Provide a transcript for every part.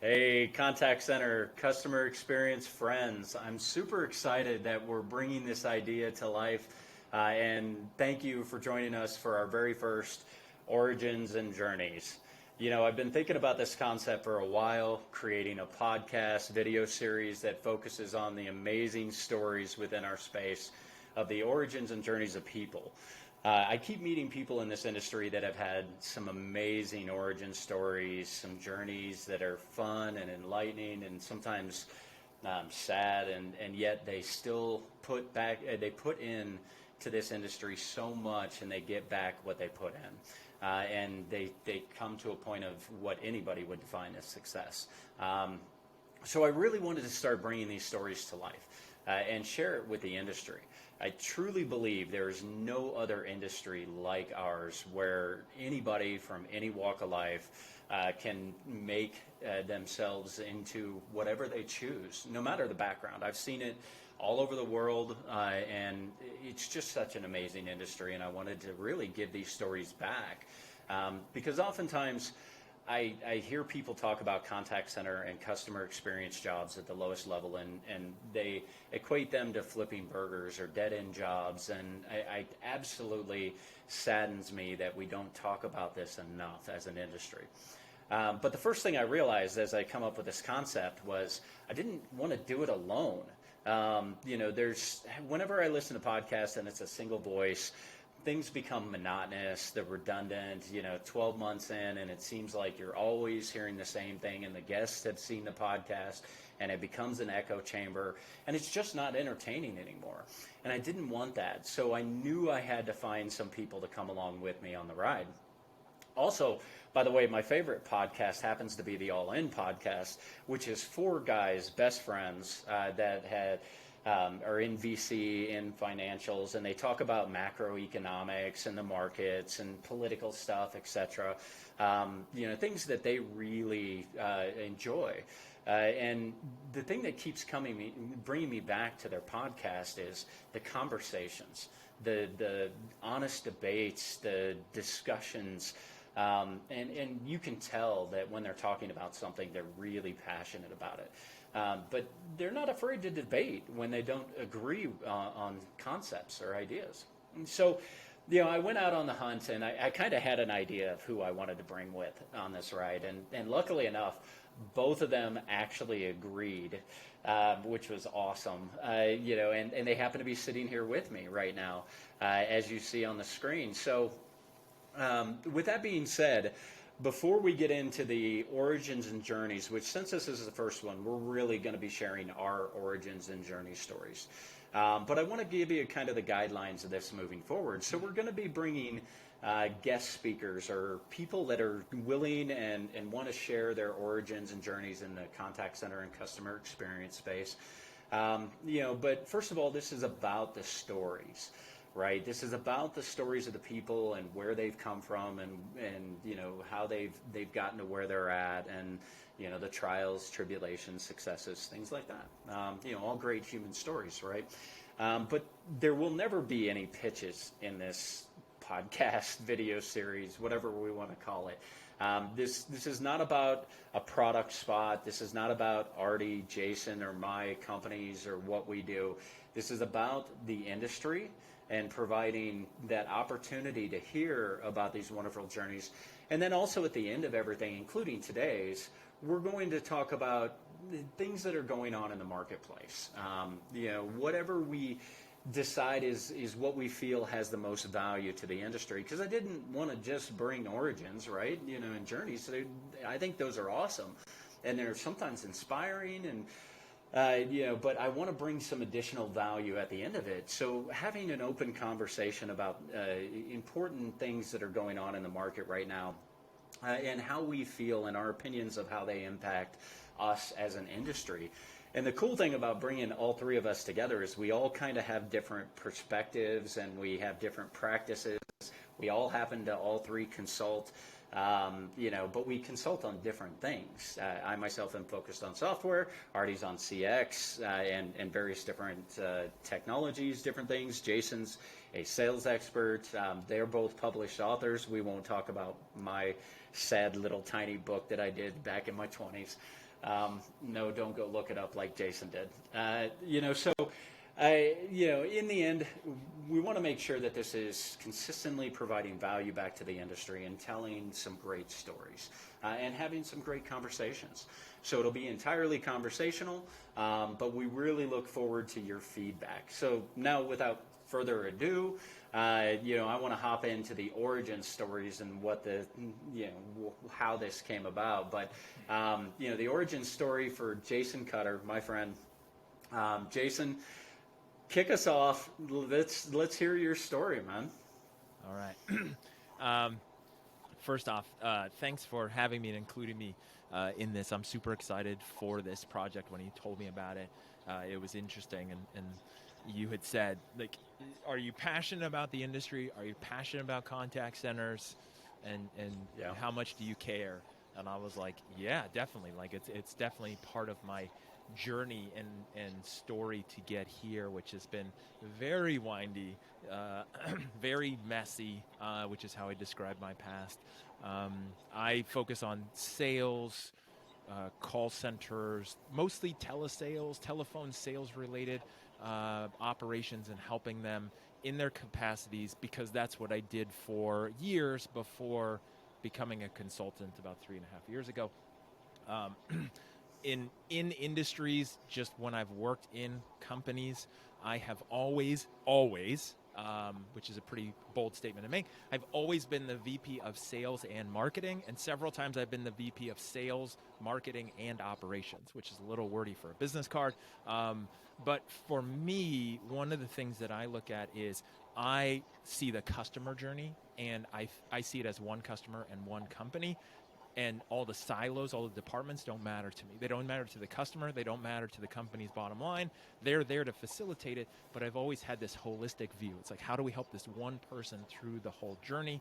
Hey, contact center, customer experience friends. I'm super excited that we're bringing this idea to life. And thank you for joining us for our very first Origins and Journeys. I've been thinking about this concept for a while, creating a podcast video series that focuses on the amazing stories within our space of the origins and journeys of people. I keep meeting people in this industry that have had some amazing origin stories, some journeys that are fun and enlightening, and sometimes sad, and yet they still they put in to this industry so much, and they get back what they put in, and they come to a point of what anybody would define as success. So I really wanted to start bringing these stories to life and share it with the industry. I truly believe there is no other industry like ours where anybody from any walk of life can make themselves into whatever they choose, no matter the background. I've seen it all over the world, and it's just such an amazing industry, and I wanted to really give these stories back because oftentimes I hear people talk about contact center and customer experience jobs at the lowest level, and they equate them to flipping burgers or dead-end jobs, and I absolutely saddens me that we don't talk about this enough as an industry. But the first thing I realized as I come up with this concept was I didn't want to do it alone. Whenever I listen to podcasts and it's a single voice, things become monotonous, they're redundant, 12 months in, and it seems like you're always hearing the same thing, and the guests have seen the podcast, and it becomes an echo chamber, and it's just not entertaining anymore. And I didn't want that, so I knew I had to find some people to come along with me on the ride. Also, by the way, my favorite podcast happens to be the All In podcast, which is four guys, best friends, that are in VC, in financials, and they talk about macroeconomics and the markets and political stuff, etc. Things that they really enjoy. And the thing that keeps bringing me back to their podcast is the conversations, the honest debates, the discussions. And you can tell that when they're talking about something, they're really passionate about it. But they're not afraid to debate when they don't agree on concepts or ideas. And so, I went out on the hunt, and I kind of had an idea of who I wanted to bring with on this ride. And luckily enough, both of them actually agreed, which was awesome. And they happen to be sitting here with me right now, as you see on the screen. So with that being said, before we get into the origins and journeys, which since this is the first one, we're really going to be sharing our origins and journey stories. But I want to give you kind of the guidelines of this moving forward. So we're going to be bringing guest speakers or people that are willing and want to share their origins and journeys in the contact center and customer experience space. But first of all, this is about the stories. Right. This is about the stories of the people and where they've come from and how they've gotten to where they're at, and the trials, tribulations, successes, things like that. All great human stories, right? But there will never be any pitches in this podcast video series, whatever we want to call it. This is not about a product spot. This is not about Aarde, Jason, or my companies or what we do. This is about the industry and providing that opportunity to hear about these wonderful journeys. And then also at the end of everything, including today's, we're going to talk about things that are going on in the marketplace. Whatever we decide is what we feel has the most value to the industry. Because I didn't want to just bring origins, right? And journeys. I think those are awesome. And they're sometimes inspiring and but I want to bring some additional value at the end of it. So having an open conversation about important things that are going on in the market right now and how we feel and our opinions of how they impact us as an industry. And the cool thing about bringing all three of us together is we all kind of have different perspectives and we have different practices. We all happen to all three consult. But we consult on different things. I myself am focused on software, Aarde's on CX and various different technologies, different things. Jason's a sales expert. They're both published authors. We won't talk about my sad little tiny book that I did back in my 20s. No, don't go look it up like Jason did. So in the end, we want to make sure that this is consistently providing value back to the industry and telling some great stories and having some great conversations. So it'll be entirely conversational, but we really look forward to your feedback. So now, without further ado, I want to hop into the origin stories and what how this came about. But the origin story for Jason Cutter, my friend. Jason, kick us off. Let's hear your story, man. All right. First off, thanks for having me and including me in this. I'm super excited for this project. When you told me about it, it was interesting. And you had said, like, are you passionate about the industry? Are you passionate about contact centers? And Yeah. how much do you care? And I was like, yeah, definitely. Like, it's definitely part of my journey and story to get here, which has been very windy, very messy, which is how I describe my past. I focus on sales, call centers, mostly telesales, telephone sales related operations, and helping them in their capacities, because that's what I did for years before becoming a consultant about 3.5 years ago. In industries, just when I've worked in companies, I have always, which is a pretty bold statement to make, I've always been the VP of sales and marketing, and several times I've been the VP of sales, marketing, and operations, which is a little wordy for a business card. But for me, one of the things that I look at is I see the customer journey, and I see it as one customer and one company. And all the silos, all the departments don't matter to me. They don't matter to the customer. They don't matter to the company's bottom line. They're there to facilitate it, but I've always had this holistic view. It's like, how do we help this one person through the whole journey?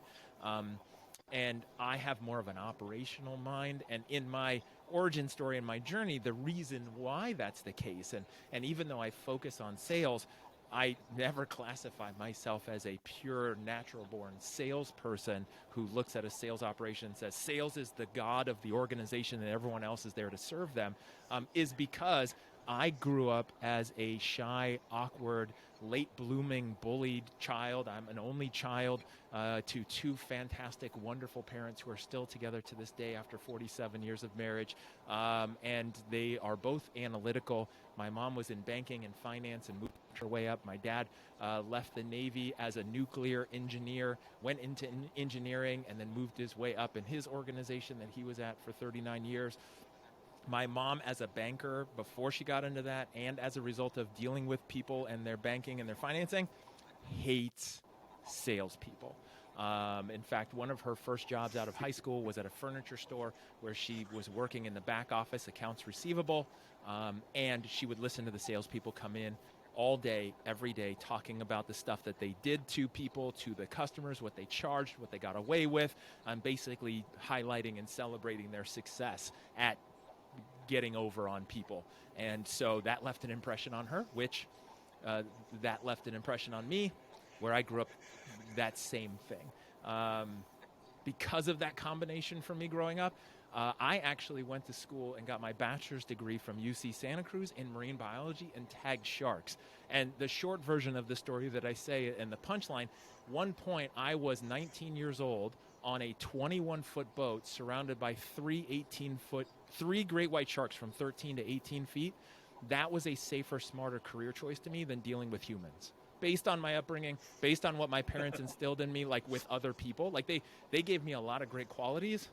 And I have more of an operational mind. And in my origin story and my journey, the reason why that's the case, and even though I focus on sales, I never classify myself as a pure natural-born salesperson who looks at a sales operation and says, sales is the god of the organization and everyone else is there to serve them, is because I grew up as a shy, awkward, late-blooming, bullied child. I'm an only child to two fantastic, wonderful parents who are still together to this day after 47 years of marriage, and they are both analytical. My mom was in banking and finance and moved her way up. My dad left the Navy as a nuclear engineer, went into engineering, and then moved his way up in his organization that he was at for 39 years. My mom, as a banker, before she got into that, and as a result of dealing with people and their banking and their financing, hates salespeople. In fact, one of her first jobs out of high school was at a furniture store where she was working in the back office, accounts receivable, and she would listen to the salespeople come in all day, every day, talking about the stuff that they did to people, to the customers, what they charged, what they got away with, and basically highlighting and celebrating their success at getting over on people. And so that left an impression on her, which that left an impression on me, where I grew up that same thing. Because of that combination for me growing up, I actually went to school and got my bachelor's degree from UC Santa Cruz in marine biology and tagged sharks. And the short version of the story that I say in the punchline, one point I was 19 years old on a 21-foot boat surrounded by three great white sharks from 13 to 18 feet. That was a safer, smarter career choice to me than dealing with humans. Based on my upbringing, based on what my parents instilled in me, like with other people, like they gave me a lot of great qualities.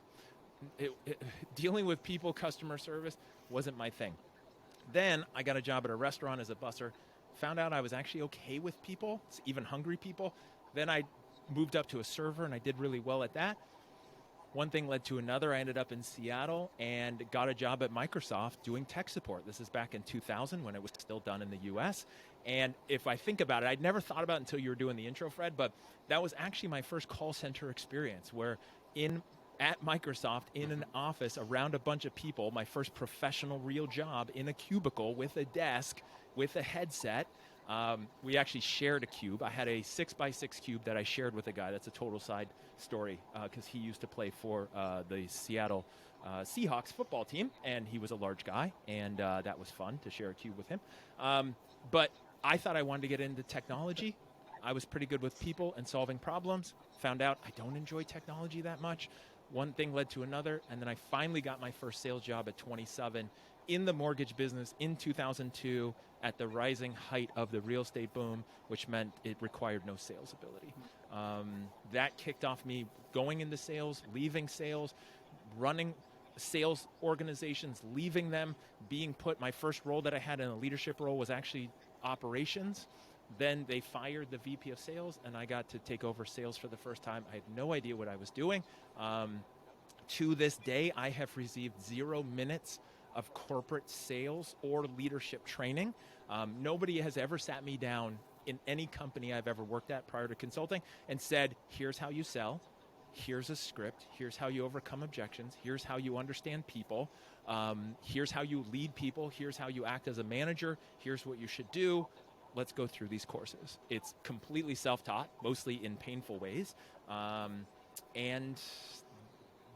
Dealing with people, customer service, wasn't my thing. Then I got a job at a restaurant as a busser, found out I was actually okay with people, even hungry people. Then I moved up to a server and I did really well at that. One thing led to another. I ended up in Seattle and got a job at Microsoft doing tech support. This is back in 2000 when it was still done in the US. And if I think about it, I'd never thought about it until you were doing the intro, Fred, but that was actually my first call center experience, where at Microsoft, in an office around a bunch of people, my first professional real job in a cubicle with a desk, with a headset. We actually shared a cube. I had a 6x6 cube that I shared with a guy. That's a total side story because he used to play for the Seattle Seahawks football team, and he was a large guy, and that was fun to share a cube with him. But I thought I wanted to get into technology. I was pretty good with people and solving problems. Found out I don't enjoy technology that much. One thing led to another, and then I finally got my first sales job at 27 in the mortgage business in 2002 at the rising height of the real estate boom, which meant it required no sales ability. That kicked off me going into sales, leaving sales, running sales organizations, leaving them, my first role that I had in a leadership role was actually operations. Then they fired the VP of sales, and I got to take over sales for the first time. I had no idea what I was doing. To this day, I have received 0 minutes of corporate sales or leadership training. Nobody has ever sat me down in any company I've ever worked at prior to consulting and said, here's how you sell, here's a script, here's how you overcome objections, here's how you understand people, here's how you lead people, here's how you act as a manager, here's what you should do. Let's go through these courses. It's completely self-taught, mostly in painful ways. And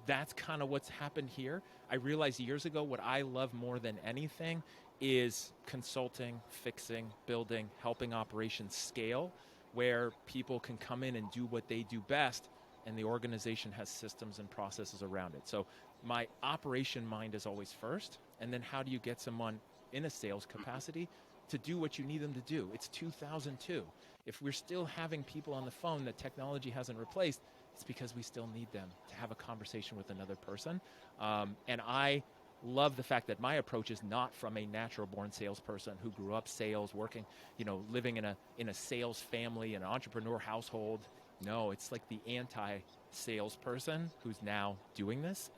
that's kind of what's happened here. I realized years ago what I love more than anything is consulting, fixing, building, helping operations scale, where people can come in and do what they do best, and the organization has systems and processes around it. So my operation mind is always first, and then how do you get someone in a sales capacity to do what you need them to do? It's 2002. If we're still having people on the phone that technology hasn't replaced, it's because we still need them to have a conversation with another person. And I love the fact that my approach is not from a natural-born salesperson who grew up sales, working, living in a sales family, an entrepreneur household. No, it's like the anti-salesperson who's now doing this,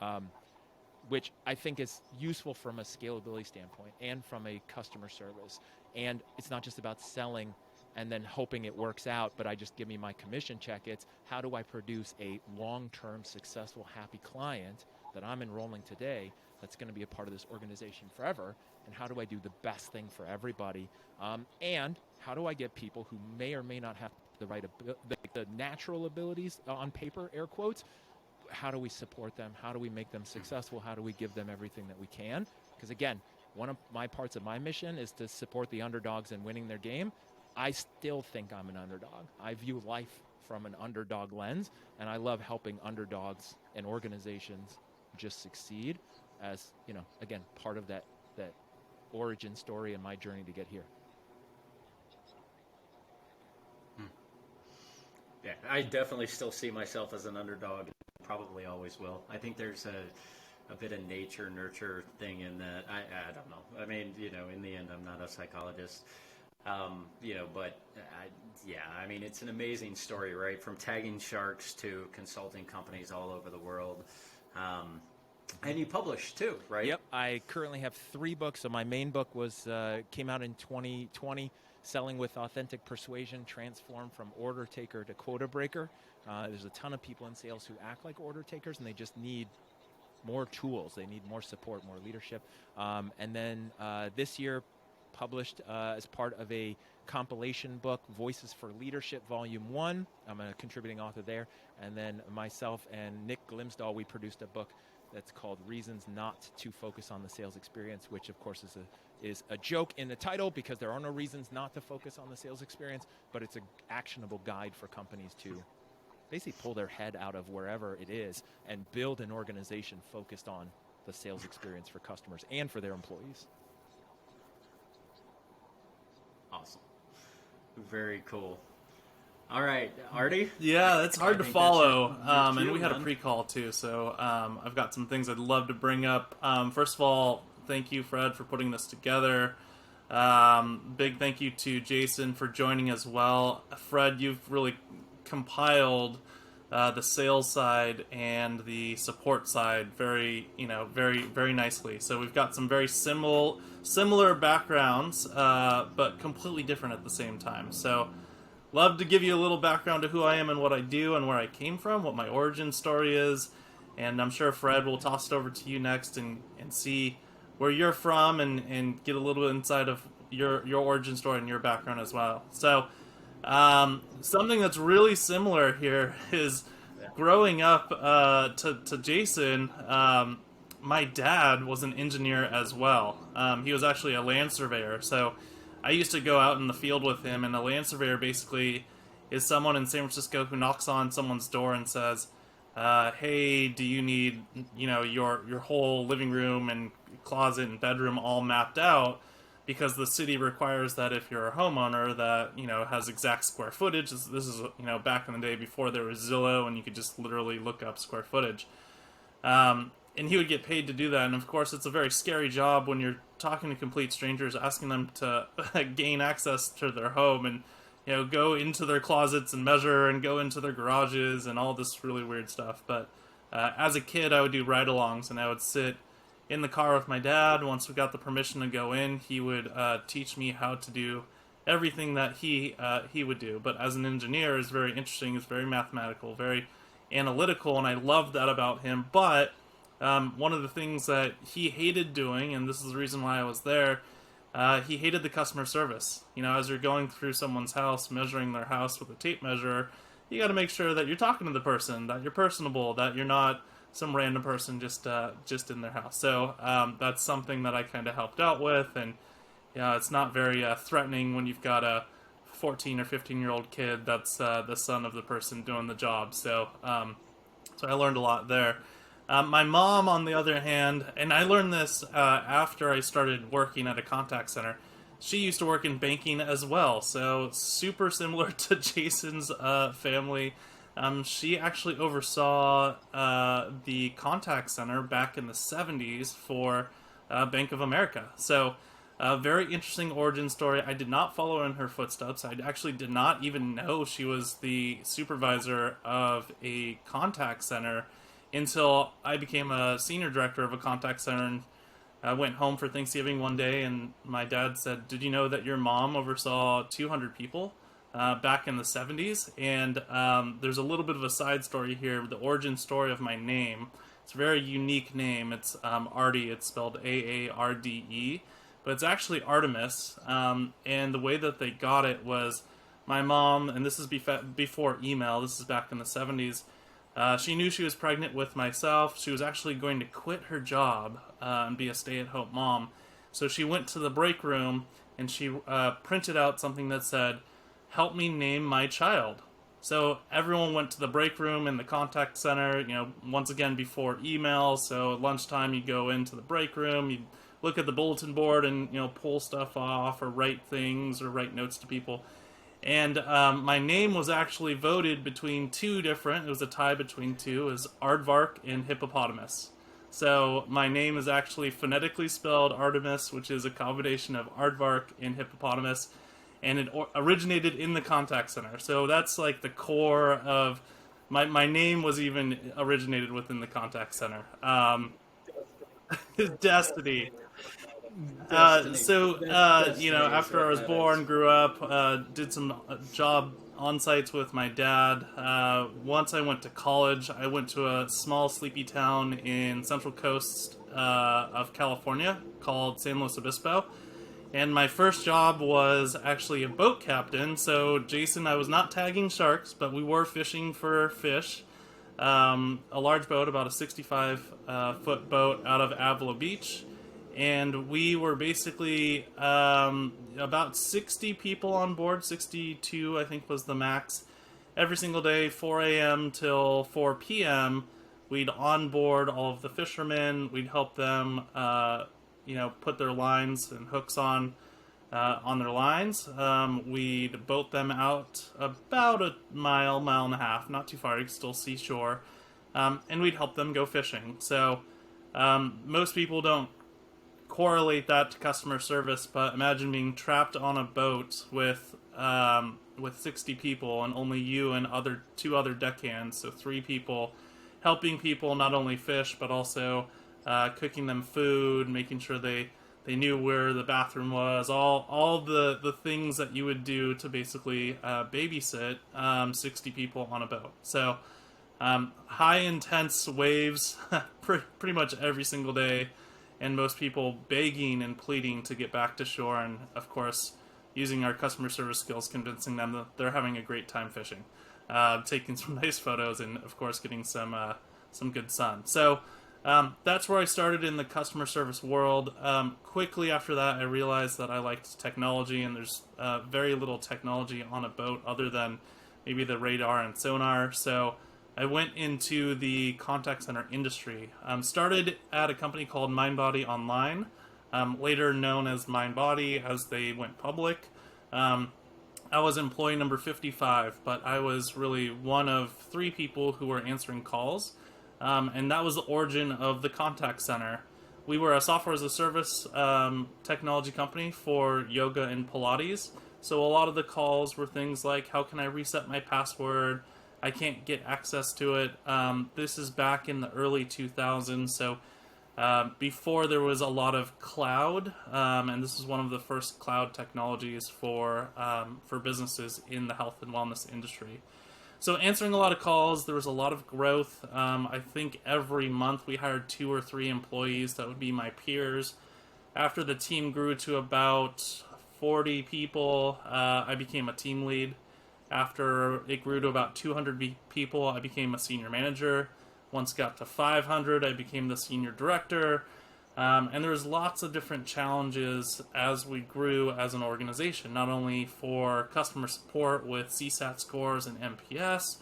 which I think is useful from a scalability standpoint and from a customer service. And it's not just about selling and then hoping it works out, but I just give me my commission check. It's how do I produce a long-term, successful, happy client that I'm enrolling today that's going to be a part of this organization forever, and how do I do the best thing for everybody? And how do I get people who may or may not have the right the natural abilities on paper, air quotes, how do we support them? How do we make them successful? How do we give them everything that we can? Because again, one of my parts of my mission is to support the underdogs in winning their game. I still think I'm an underdog. I view life from an underdog lens, and I love helping underdogs and organizations just succeed as, again, part of that origin story and my journey to get here. Yeah, I definitely still see myself as an underdog. Probably always will. I think there's a bit of nature nurture thing in that. I don't know. I mean, in the end, I'm not a psychologist. But I mean, it's an amazing story, right? From tagging sharks to consulting companies all over the world. And you publish too, right? Yep. I currently have 3 books. So my main book came out in 2020, Selling with Authentic Persuasion, Transform from Order Taker to Quota Breaker. There's a ton of people in sales who act like order takers, and they just need more tools. They need more support, more leadership. And then this year, published as part of a compilation book, Voices for Leadership, Volume 1. I'm a contributing author there. And then myself and Nick Glimsdahl, we produced a book that's called Reasons Not to Focus on the Sales Experience, which of course is a joke in the title because there are no reasons not to focus on the sales experience, but it's an actionable guide for companies to basically pull their head out of wherever it is and build an organization focused on the sales experience for customers and for their employees. Awesome. Very cool. All right, Aarde? Yeah, it's hard to follow, your cue, and we had a man. pre-call too, so I've got some things I'd love to bring up. First of all, thank you, Fred, for putting this together. Big thank you to Jason for joining as well. Fred, you've really compiled the sales side and the support side very nicely. So we've got some very similar backgrounds, but completely different at the same time. So love to give you a little background to who I am and what I do and where I came from, what my origin story is. And I'm sure Fred will toss it over to you next and see where you're from and get a little inside of your origin story and your background as well. So something that's really similar here is growing up to Jason. my dad was an engineer as well. He was actually a land surveyor, so I used to go out in the field with him, and a land surveyor basically is someone in San Francisco who knocks on someone's door and says, hey, do you need, your whole living room and closet and bedroom all mapped out? Because the city requires that if you're a homeowner that, has exact square footage. This is, back in the day before there was Zillow and you could just literally look up square footage. And he would get paid to do that. And of course, it's a very scary job when you're talking to complete strangers, asking them to gain access to their home and, go into their closets and measure and go into their garages and all this really weird stuff. But as a kid, I would do ride-alongs, and I would sit in the car with my dad. Once we got the permission to go in, he would teach me how to do everything that he would do. But as an engineer, it's very interesting. It's very mathematical, very analytical, and I loved that about him. But one of the things that he hated doing, and this is the reason why I was there, he hated the customer service. As you're going through someone's house, measuring their house with a tape measure, you got to make sure that you're talking to the person, that you're personable, that you're not some random person just in their house. So that's something that I kind of helped out with, and it's not very threatening when you've got a 14 or 15-year-old kid that's the son of the person doing the job. So I learned a lot there. My mom, on the other hand, and I learned this after I started working at a contact center, she used to work in banking as well, so super similar to Jason's family. She actually oversaw the contact center back in the 70s for Bank of America. So very interesting origin story. I did not follow in her footsteps. I actually did not even know she was the supervisor of a contact center until I became a senior director of a contact center, and I went home for Thanksgiving one day, and my dad said, did you know that your mom oversaw 200 people back in the 70s? And there's a little bit of a side story here, the origin story of my name. It's a very unique name. It's Aarde. It's spelled A-A-R-D-E, but it's actually Artemis. And the way that they got it was my mom, and this is before email, this is back in the 70s, she knew she was pregnant with myself. She was actually going to quit her job and be a stay-at-home mom. So she went to the break room and she printed out something that said, help me name my child. So everyone went to the break room in the contact center, once again before email. So at lunchtime you go into the break room, you look at the bulletin board and, pull stuff off or write things or write notes to people. And my name was actually voted between it was a tie between two, is Aardvark and Hippopotamus. So my name is actually phonetically spelled Artemis, which is a combination of Aardvark and Hippopotamus, and it originated in the contact center. So that's like the core of, my name was even originated within the contact center. Destiny. After I was born, grew up, did some job on-sites with my dad. Once I went to college, I went to a small sleepy town in Central Coast of California called San Luis Obispo. And my first job was actually a boat captain. So, Jason, I was not tagging sharks, but we were fishing for fish. A large boat, about a 65-foot boat out of Avila Beach. And we were basically about 60 people on board, 62 I think was the max. Every single day, 4 a.m. till 4 p.m., we'd onboard all of the fishermen. We'd help them, put their lines and hooks on their lines. We'd boat them out about a mile and a half, not too far. You can still see shore. And we'd help them go fishing. So most people don't correlate that to customer service, but imagine being trapped on a boat with 60 people and only you and two other deckhands, so 3 people, helping people not only fish but also cooking them food, making sure they knew where the bathroom was, all the things that you would do to basically babysit 60 people on a boat. So high intense waves pretty much every single day, and most people begging and pleading to get back to shore, and of course using our customer service skills convincing them that they're having a great time fishing, taking some nice photos, and of course getting some good sun. So That's where I started in the customer service world. Quickly after that, I realized that I liked technology, and there's very little technology on a boat other than maybe the radar and sonar. So I went into the contact center industry. Started at a company called MindBody Online, later known as MindBody as they went public. I was employee number 55, but I was really one of 3 people who were answering calls. And that was the origin of the contact center. We were a software as a service technology company for yoga and Pilates. So a lot of the calls were things like, how can I reset my password? I can't get access to it. This is back in the early 2000s, so before there was a lot of cloud, and this is one of the first cloud technologies for businesses in the health and wellness industry. So answering a lot of calls, there was a lot of growth. I think every month we hired 2 or 3 employees that would be my peers. After the team grew to about 40 people, I became a team lead. After it grew to about 200 people, I became a senior manager. Once it got to 500, I became the senior director. And there was lots of different challenges as we grew as an organization, not only for customer support with CSAT scores and NPS,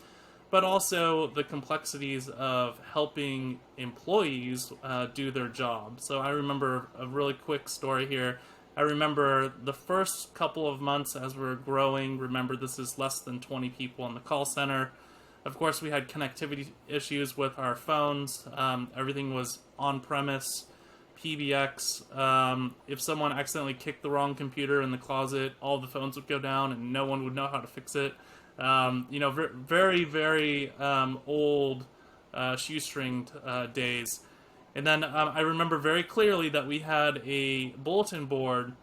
but also the complexities of helping employees do their job. So I remember a really quick story here. I remember the first couple of months as we were growing. Remember, this is less than 20 people in the call center. Of course, we had connectivity issues with our phones. Everything was on-premise, PBX. If someone accidentally kicked the wrong computer in the closet, all the phones would go down and no one would know how to fix it. Very, very old shoestringed days. And then I remember very clearly that we had a bulletin board,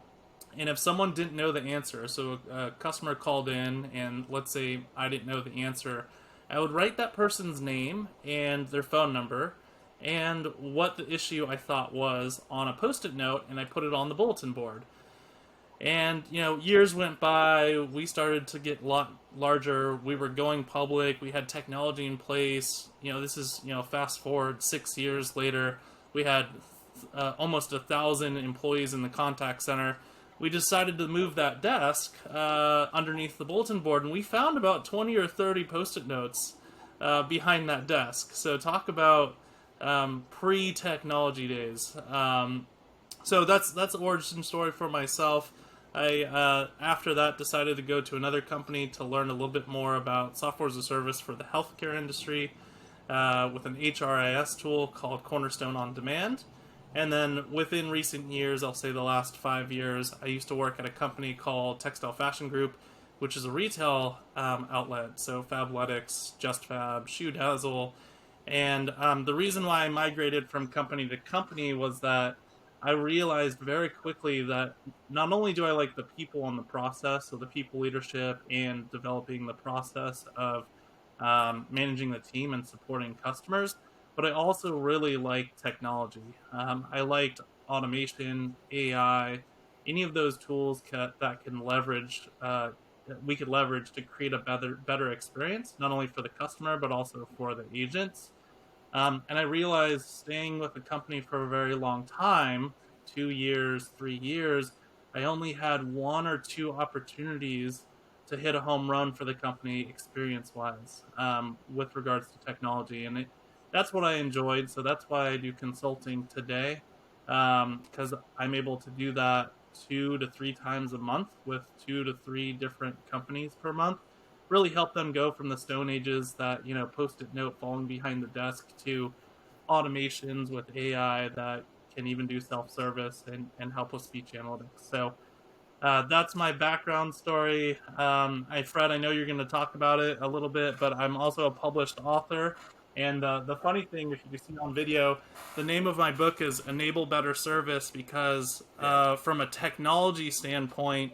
and if someone didn't know the answer, so a customer called in, and let's say I didn't know the answer, I would write that person's name and their phone number and what the issue I thought was on a Post-it note, and I put it on the bulletin board. And, years went by, we started to get a lot larger, we were going public, we had technology in place, this is, fast forward 6 years later, we had almost 1,000 employees in the contact center. We decided to move that desk underneath the bulletin board, and we found about 20 or 30 Post-it notes behind that desk. So talk about pre-technology days. So that's the origin story for myself. I, after that, decided to go to another company to learn a little bit more about software as a service for the healthcare industry with an HRIS tool called Cornerstone On Demand. And then within recent years, I'll say the last 5 years, I used to work at a company called Textile Fashion Group, which is a retail outlet. So Fabletics, JustFab, Shoe Dazzle. And the reason why I migrated from company to company was that I realized very quickly that not only do I like the people on the process, so the people leadership and developing the process of managing the team and supporting customers, but I also really like technology. I liked automation, AI, any of those tools that can leverage, we could leverage to create a better experience, not only for the customer, but also for the agents. And I realized staying with the company for a very long time, 2 years, 3 years, I only had 1 or 2 opportunities to hit a home run for the company experience-wise with regards to technology. And that's what I enjoyed. So that's why I do consulting today, because I'm able to do that 2 to 3 times a month with 2 to 3 different companies per month. Really help them go from the Stone Ages, that Post-it note falling behind the desk, to automations with AI that can even do self-service and help with speech analytics. So that's my background story. Fred, I know you're going to talk about it a little bit, but I'm also a published author. And the funny thing, if you can see on video, the name of my book is Enable Better Service, because from a technology standpoint,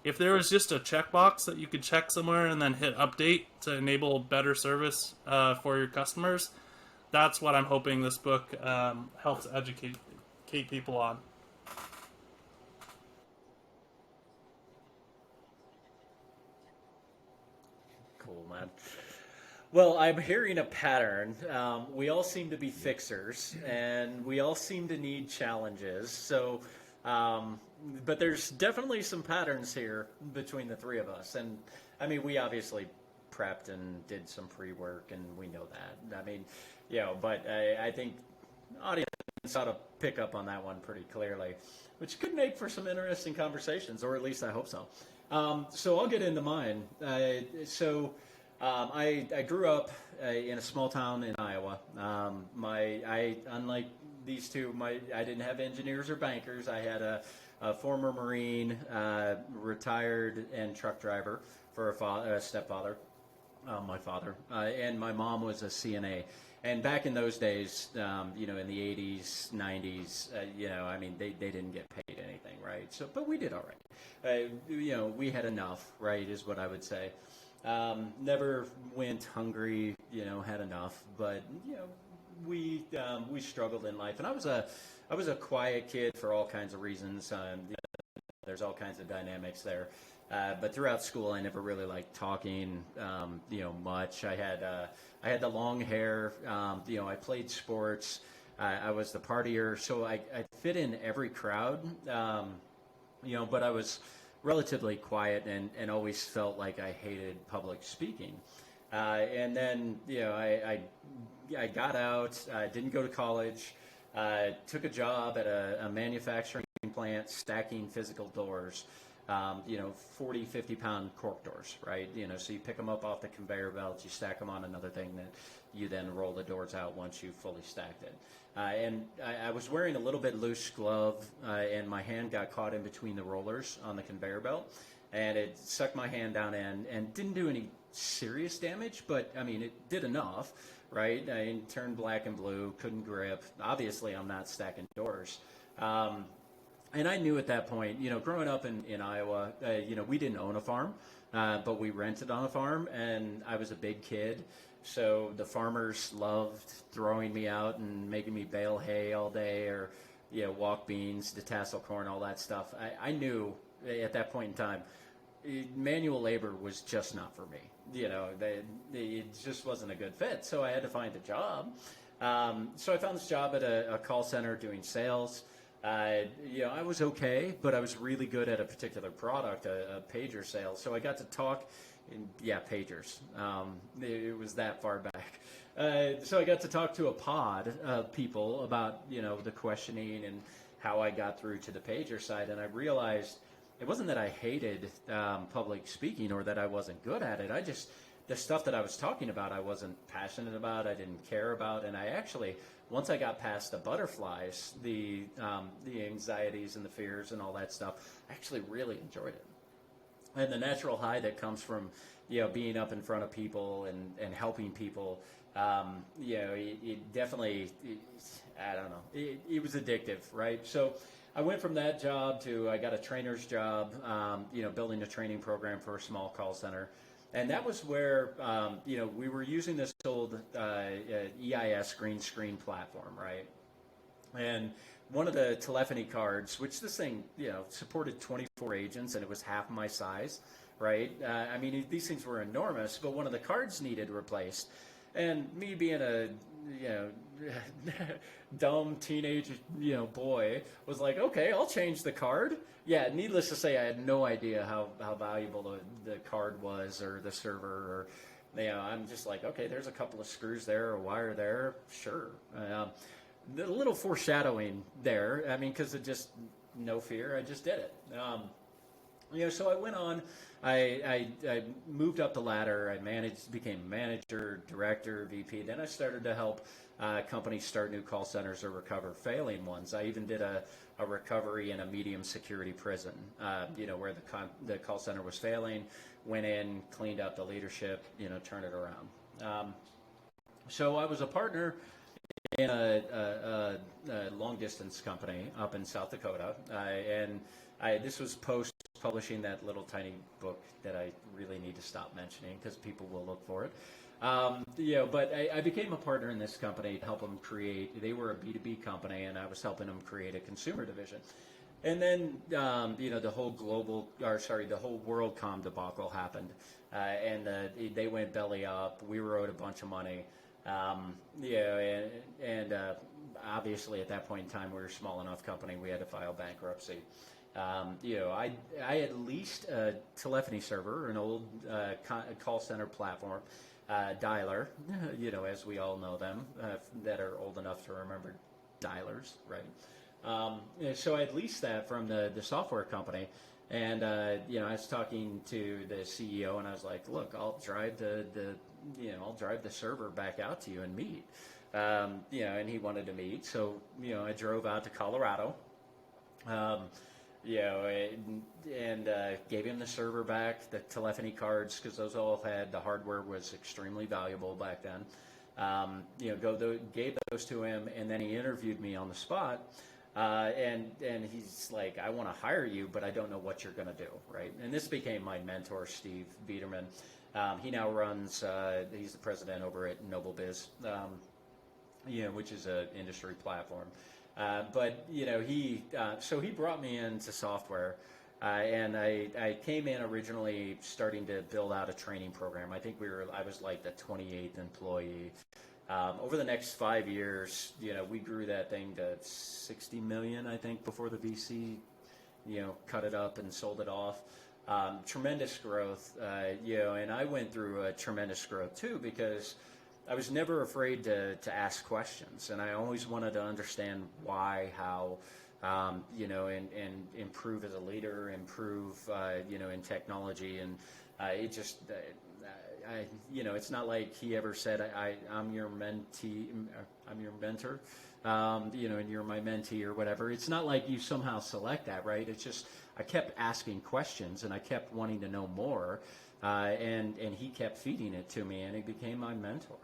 if there was just a checkbox that you could check somewhere and then hit update to enable better service for your customers, that's what I'm hoping this book helps educate people on. Cool, man. Well, I'm hearing a pattern. We all seem to be fixers, and we all seem to need challenges. So, um, but there's definitely some patterns here between the three of us. And I mean, we obviously prepped and did some pre-work, and we know that. I mean, but I think audience ought to pick up on that one pretty clearly, which could make for some interesting conversations, or at least I hope so. So I'll get into mine. I grew up in a small town in Iowa. Unlike these two, I didn't have engineers or bankers. I had a former Marine, retired and truck driver for a stepfather, my father, and my mom was a CNA. And back in those days, in the 80s, 90s, I mean, they didn't get paid anything, right? So, but we did all right. We had enough, right, is what I would say. Never went hungry, had enough, but we struggled in life, and I was a quiet kid for all kinds of reasons. There's all kinds of dynamics there, but throughout school, I never really liked talking, much. I had the long hair, I played sports. I was the partier, so I fit in every crowd, but I was relatively quiet and always felt like I hated public speaking. And then, I got out, didn't go to college, took a job at a manufacturing plant stacking physical doors, 40, 50-pound cork doors, right? So you pick them up off the conveyor belt, you stack them on another thing that you then roll the doors out once you've fully stacked it. And I was wearing a little bit loose glove, and my hand got caught in between the rollers on the conveyor belt, and it sucked my hand down in and didn't do any serious damage, but I mean, it did enough, right? I turned black and blue, couldn't grip. Obviously, I'm not stacking doors. And I knew at that point, growing up in Iowa, we didn't own a farm, but we rented on a farm, and I was a big kid. So the farmers loved throwing me out and making me bale hay all day, or, walk beans, detassel corn, all that stuff. I knew at that point in time, manual labor was just not for me. It just wasn't a good fit. So I had to find a job. So I found this job at a call center doing sales. I was okay, but I was really good at a particular product, a pager sale. So I got to talk, pagers. It was that far back. So I got to talk to a pod of people about, the questioning and how I got through to the pager side. And I realized it wasn't that I hated public speaking or that I wasn't good at it. The stuff that I was talking about, I wasn't passionate about, I didn't care about. And I actually, once I got past the butterflies, the anxieties and the fears and all that stuff, I actually really enjoyed it. And the natural high that comes from, being up in front of people and helping people, it definitely, I don't know, it was addictive, right? So I went from that job to, I got a trainer's job, building a training program for a small call center. And that was where, we were using this old EIS green screen platform, right? And one of the telephony cards, which this thing, supported 24 agents, and it was half my size, right? I mean, these things were enormous, but one of the cards needed replaced. And me being a, dumb teenage, boy, was like, okay, I'll change the card. Yeah, needless to say, I had no idea how valuable the card was, or the server, or, I'm just like, okay, there's a couple of screws there, a wire there, sure. The little foreshadowing there, I mean, because of just no fear, I just did it. So I went on, I moved up the ladder, became manager, director, VP, then I started to help companies start new call centers or recover failing ones. I even did a recovery in a medium security prison, where the call center was failing, went in, cleaned up the leadership, turned it around. So I was a partner in a long distance company up in South Dakota, and this was post publishing that little tiny book that I really need to stop mentioning because people will look for it. But I became a partner in this company to help them create. They were a B2B company, and I was helping them create a consumer division. And then, the whole the whole WorldCom debacle happened, and they went belly up. We were owed a bunch of money, and obviously at that point in time we were a small enough company we had to file bankruptcy. I had leased a telephony server, an old call center platform, dialer, as we all know them, that are old enough to remember dialers, right? So I had leased that from the software company, and I was talking to the CEO, and I was like, "Look, I'll drive I'll drive the server back out to you and meet." And he wanted to meet, so I drove out to Colorado, and gave him the server back, the telephony cards, because those all had the hardware was extremely valuable back then. Gave those to him, and then he interviewed me on the spot. And he's like, "I want to hire you, but I don't know what you're going to do," right? And this became my mentor, Steve Biederman. He now runs, he's the president over at NobleBiz, which is an industry platform. So he brought me into software, and I came in originally starting to build out a training program. I think I was like the 28th employee. Over the next 5 years, we grew that thing to 60 million, I think, before the VC, cut it up and sold it off. Tremendous growth, and I went through a tremendous growth too, because I was never afraid to ask questions, and I always wanted to understand why, how, and improve as a leader, improve, in technology, and it just. It's not like he ever said, I'm your mentee, I'm your mentor, and you're my mentee or whatever. It's not like you somehow select that, right? It's just I kept asking questions, and I kept wanting to know more, and he kept feeding it to me, and he became my mentor.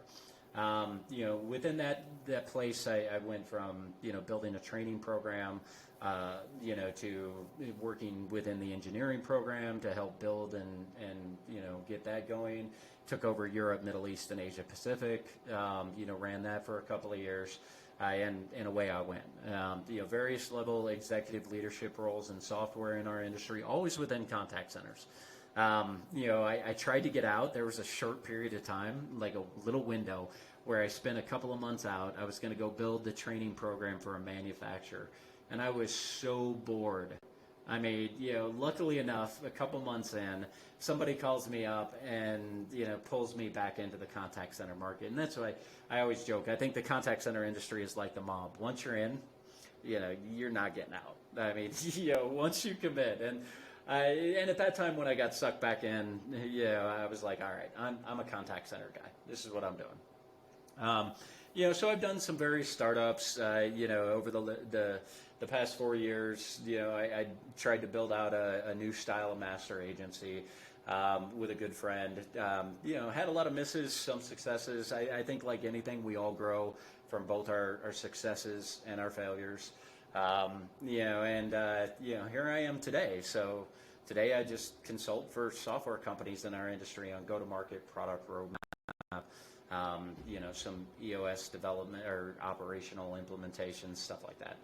Within that place, I went from, building a training program, to working within the engineering program to help build and get that going. Took over Europe, Middle East, and Asia Pacific. Ran that for a couple of years, and away I went. Various level executive leadership roles in software in our industry, always within contact centers. I tried to get out. There was a short period of time, like a little window, where I spent a couple of months out. I was going to go build the training program for a manufacturer, and I was so bored. I mean, luckily enough, a couple months in, somebody calls me up and, pulls me back into the contact center market. And that's why I always joke. I think the contact center industry is like the mob. Once you're in, you're not getting out. I mean, once you commit. And at that time when I got sucked back in, I was like, all right, I'm a contact center guy. This is what I'm doing. So I've done some various startups, over the past 4 years. I tried to build out a new style of master agency with a good friend. Had a lot of misses, some successes. I think like anything, we all grow from both our successes and our failures. Here I am today. So today I just consult for software companies in our industry on go-to-market, product roadmap, some EOS development or operational implementations, stuff like that.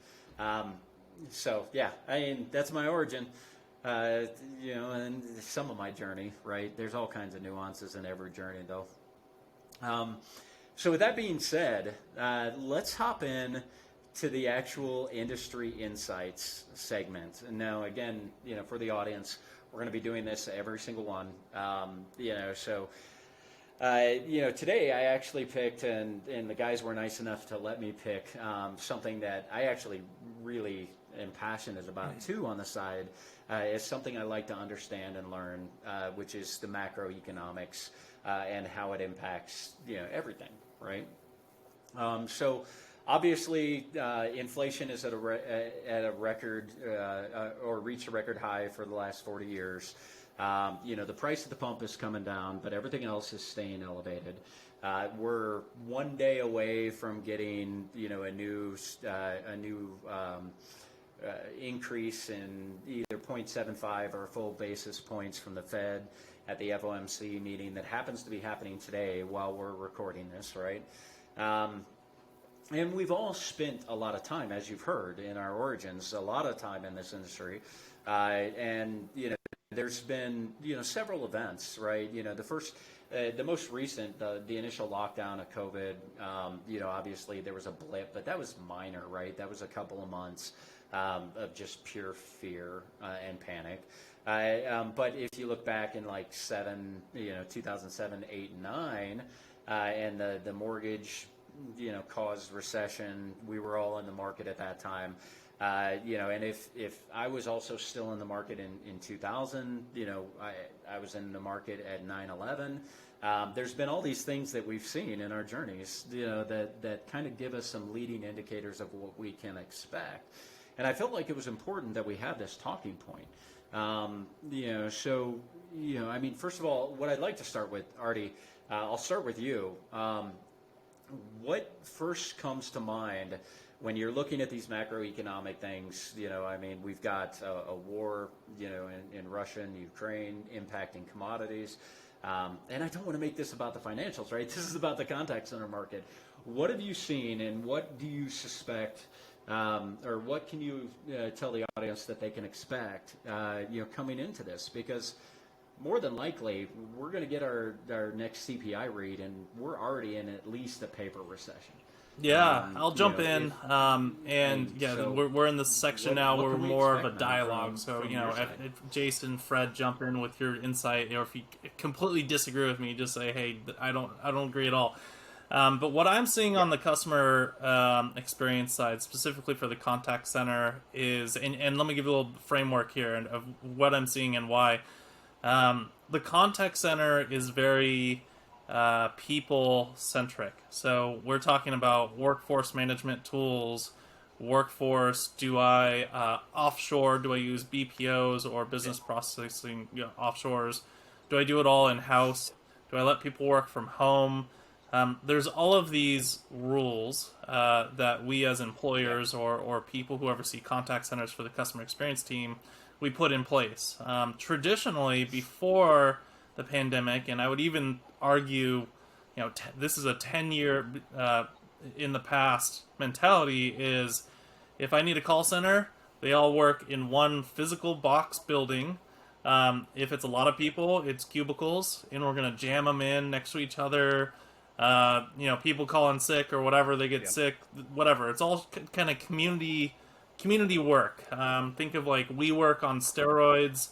That's my origin, and some of my journey, right? There's all kinds of nuances in every journey, though. So with that being said, let's hop in to the actual industry insights segment. And now, again, for the audience, we're going to be doing this every single one. Today I actually picked, and the guys were nice enough to let me pick something that I actually really am passionate about too on the side. Is something I like to understand and learn, which is the macroeconomics and how it impacts everything, right? So obviously inflation is at a record or reached a record high for the last 40 years. The price at the pump is coming down, but everything else is staying elevated. We're one day away from getting, a new increase in either 0.75 or full basis points from the Fed at the FOMC meeting that happens to be happening today while we're recording this, right? And we've all spent a lot of time, as you've heard in our origins, a lot of time in this industry. And, there's been, several events, right? The most recent, the initial lockdown of COVID, obviously there was a blip, but that was minor, right? That was a couple of months of just pure fear and panic. But if you look back in like 2007, 8, and 9, and the mortgage, caused recession, we were all in the market at that time. And if I was also still in the market in 2000, I was in the market at 9/11. There's been all these things that we've seen in our journeys, that kind of give us some leading indicators of what we can expect. And I felt like it was important that we have this talking point. First of all, what I'd like to start with, Aarde, I'll start with you. What first comes to mind when you're looking at these macroeconomic things? We've got a war, in Russia and Ukraine impacting commodities. And I don't want to make this about the financials, right? This is about the contact center market. What have you seen, and what do you suspect, or what can you tell the audience that they can expect, coming into this? Because more than likely, we're going to get our next CPI read, and we're already in at least a paper recession. Yeah, I'll jump in. We're in the section now where we're more of a dialogue. If Jason, Fred, jump in with your insight, or if you completely disagree with me, just say, hey, I don't agree at all. But what I'm seeing on the customer experience side, specifically for the contact center, is, and let me give you a little framework here of what I'm seeing and why. The contact center is very people-centric. So we're talking about workforce management tools, workforce. Do I offshore? Do I use BPOs or business processing offshores? Do I do it all in-house? Do I let people work from home? There's all of these rules that we as employers or people who oversee contact centers for the customer experience team, we put in place. Traditionally, before the pandemic, and I would even argue, this is a 10-year in the past mentality, is if I need a call center, they all work in one physical box building. If it's a lot of people, it's cubicles, and we're going to jam them in next to each other. People calling sick or whatever, they get sick, whatever. It's all kind of community work. Think of like WeWork on steroids,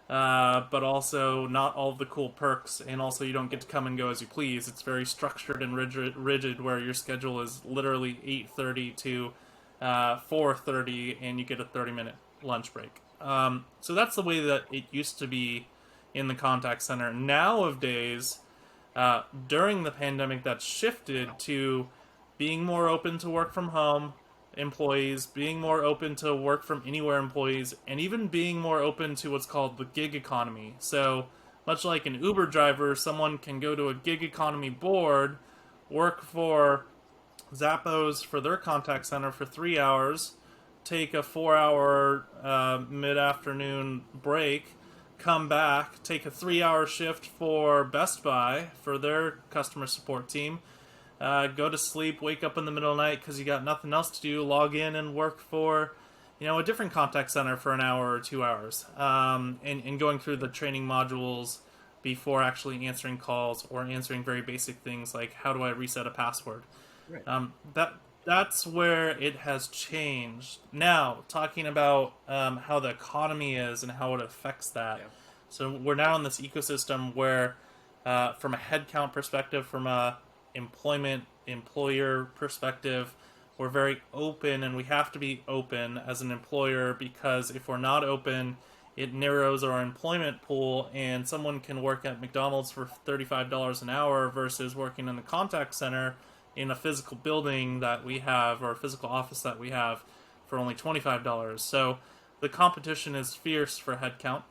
but also not all of the cool perks, and also you don't get to come and go as you please. It's very structured and rigid, where your schedule is literally 8:30 to 4:30, and you get a 30-minute lunch break. So that's the way that it used to be in the contact center. Nowadays, during the pandemic, that's shifted to being more open to work from home employees, being more open to work from anywhere employees, and even being more open to what's called the gig economy. So much like an Uber driver, someone can go to a gig economy board, work for Zappos for their contact center for 3 hours, take a 4-hour mid-afternoon break, come back, take a 3-hour shift for Best Buy for their customer support team, go to sleep, wake up in the middle of the night because you got nothing else to do, log in and work for, a different contact center for an hour or 2 hours, and going through the training modules before actually answering calls or answering very basic things like, how do I reset a password? Right. That's where it has changed. Now, talking about how the economy is and how it affects that. Yeah. So we're now in this ecosystem where, from a headcount perspective, from a employer perspective, we're very open, and we have to be open as an employer, because if we're not open, it narrows our employment pool, and someone can work at McDonald's for $35 an hour versus working in a contact center in a physical building that we have, or a physical office that we have, for only $25. So the competition is fierce for headcount.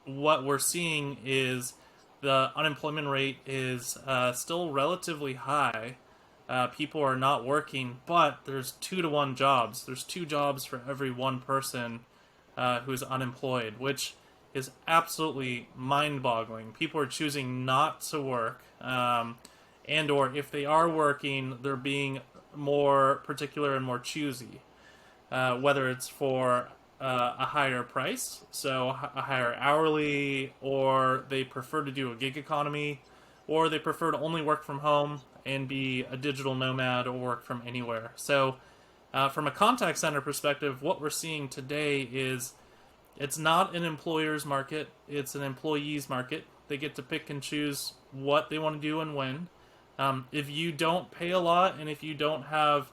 What we're seeing is the unemployment rate is still relatively high. People are not working, but there's 2-to-1 jobs. There's 2 jobs for every 1 person who's unemployed, which is absolutely mind-boggling. People are choosing not to work, and or if they are working, they're being more particular and more choosy, whether it's for a higher price, so a higher hourly, or they prefer to do a gig economy, or they prefer to only work from home and be a digital nomad or work from anywhere. So, from a contact center perspective, what we're seeing today is it's not an employer's market, it's an employee's market. They get to pick and choose what they want to do and when. If you don't pay a lot and if you don't have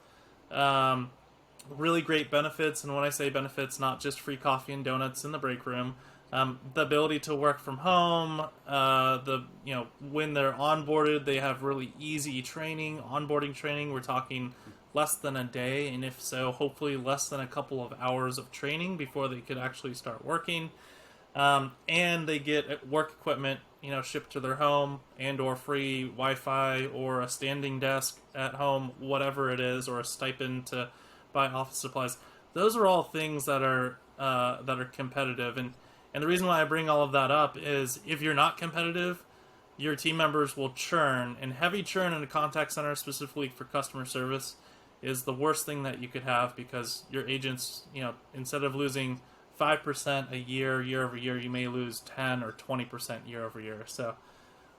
really great benefits, and when I say benefits, not just free coffee and donuts in the break room, the ability to work from home, when they're onboarded, they have really easy training, onboarding training. We're talking less than a day, and if so, hopefully less than a couple of hours of training before they could actually start working. And they get work equipment, shipped to their home, and/or free Wi-Fi or a standing desk at home, whatever it is, or a stipend to buy office supplies. Those are all things that are competitive, and the reason why I bring all of that up is if you're not competitive, your team members will churn, and heavy churn in a contact center, specifically for customer service, is the worst thing that you could have, because your agents, instead of losing 5% a year over year, you may lose 10 or 20% year over year. So,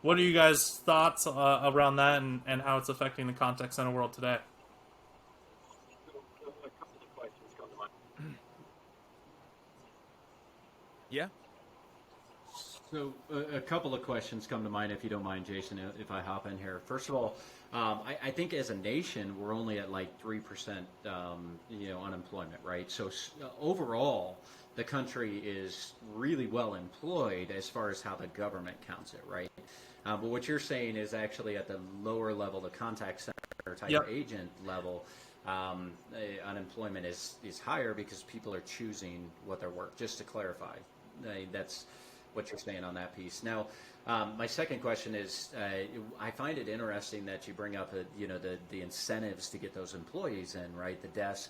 what are you guys' thoughts around that, and how it's affecting the contact center world today? Yeah. So a couple of questions come to mind, if you don't mind, Jason, if I hop in here. First of all, I think as a nation, we're only at like 3%, unemployment, right? So overall, the country is really well employed as far as how the government counts it, right? But what you're saying is actually at the lower level, the contact center type Yep. agent level, unemployment is higher because people are choosing what their work. Just to clarify, that's what you're saying on that piece. Now, my second question is, I find it interesting that you bring up, the incentives to get those employees in, right? The desk,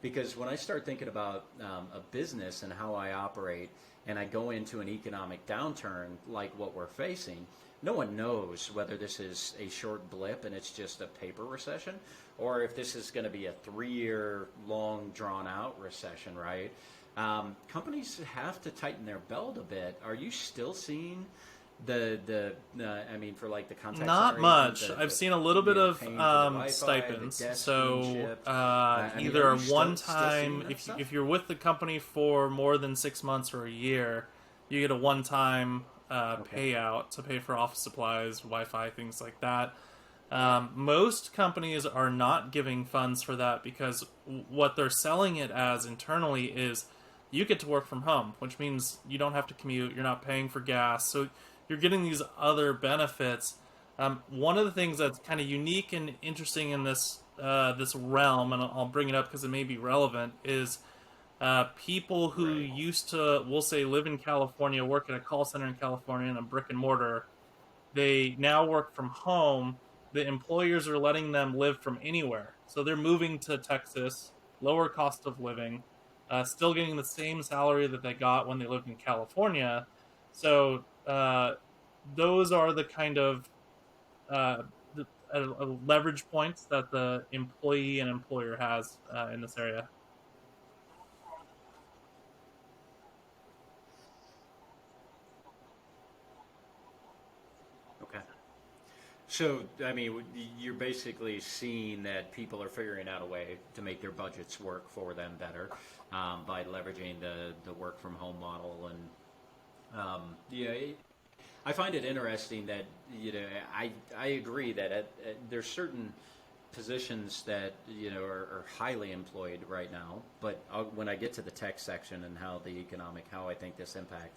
because when I start thinking about a business and how I operate, and I go into an economic downturn like what we're facing, no one knows whether this is a short blip and it's just a paper recession, or if this is going to be a 3-year long drawn out recession, right? Companies have to tighten their belt a bit. Are you still seeing for like the contact Not center much. agent, I've seen a little bit of paying for the Wi-Fi, stipends. the desk So being shipped. either Are a you still one-time, seeing that stuff? if you're with the company for more than 6 months or a year, you get a one-time Okay. payout to pay for office supplies, Wi-Fi, things like that. Most companies are not giving funds for that, because what they're selling it as internally is you get to work from home, which means you don't have to commute, you're not paying for gas, so you're getting these other benefits. One of the things that's kind of unique and interesting in this realm, and I'll bring it up because it may be relevant, is people who Right. used to, we'll say, live in California, work at a call center in California in a brick and mortar, they now work from home. The employers are letting them live from anywhere. So they're moving to Texas, lower cost of living, still getting the same salary that they got when they lived in California. So those are the kind of uh, leverage points that the employee and employer has in this area. Okay. So, you're basically seeing that people are figuring out a way to make their budgets work for them better, by leveraging the work from home model. And I find it interesting that, I agree that there's certain positions that, are highly employed right now. But when I get to the tech section and how I think this impact,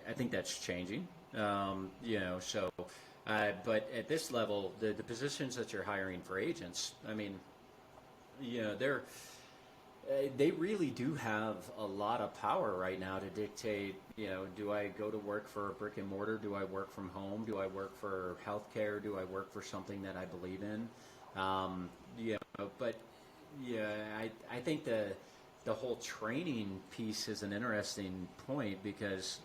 I think that's changing. So. But at this level, the positions that you're hiring for agents, they really do have a lot of power right now to dictate, do I go to work for a brick and mortar? Do I work from home? Do I work for healthcare? Do I work for something that I believe in? But I think the whole training piece is an interesting point, because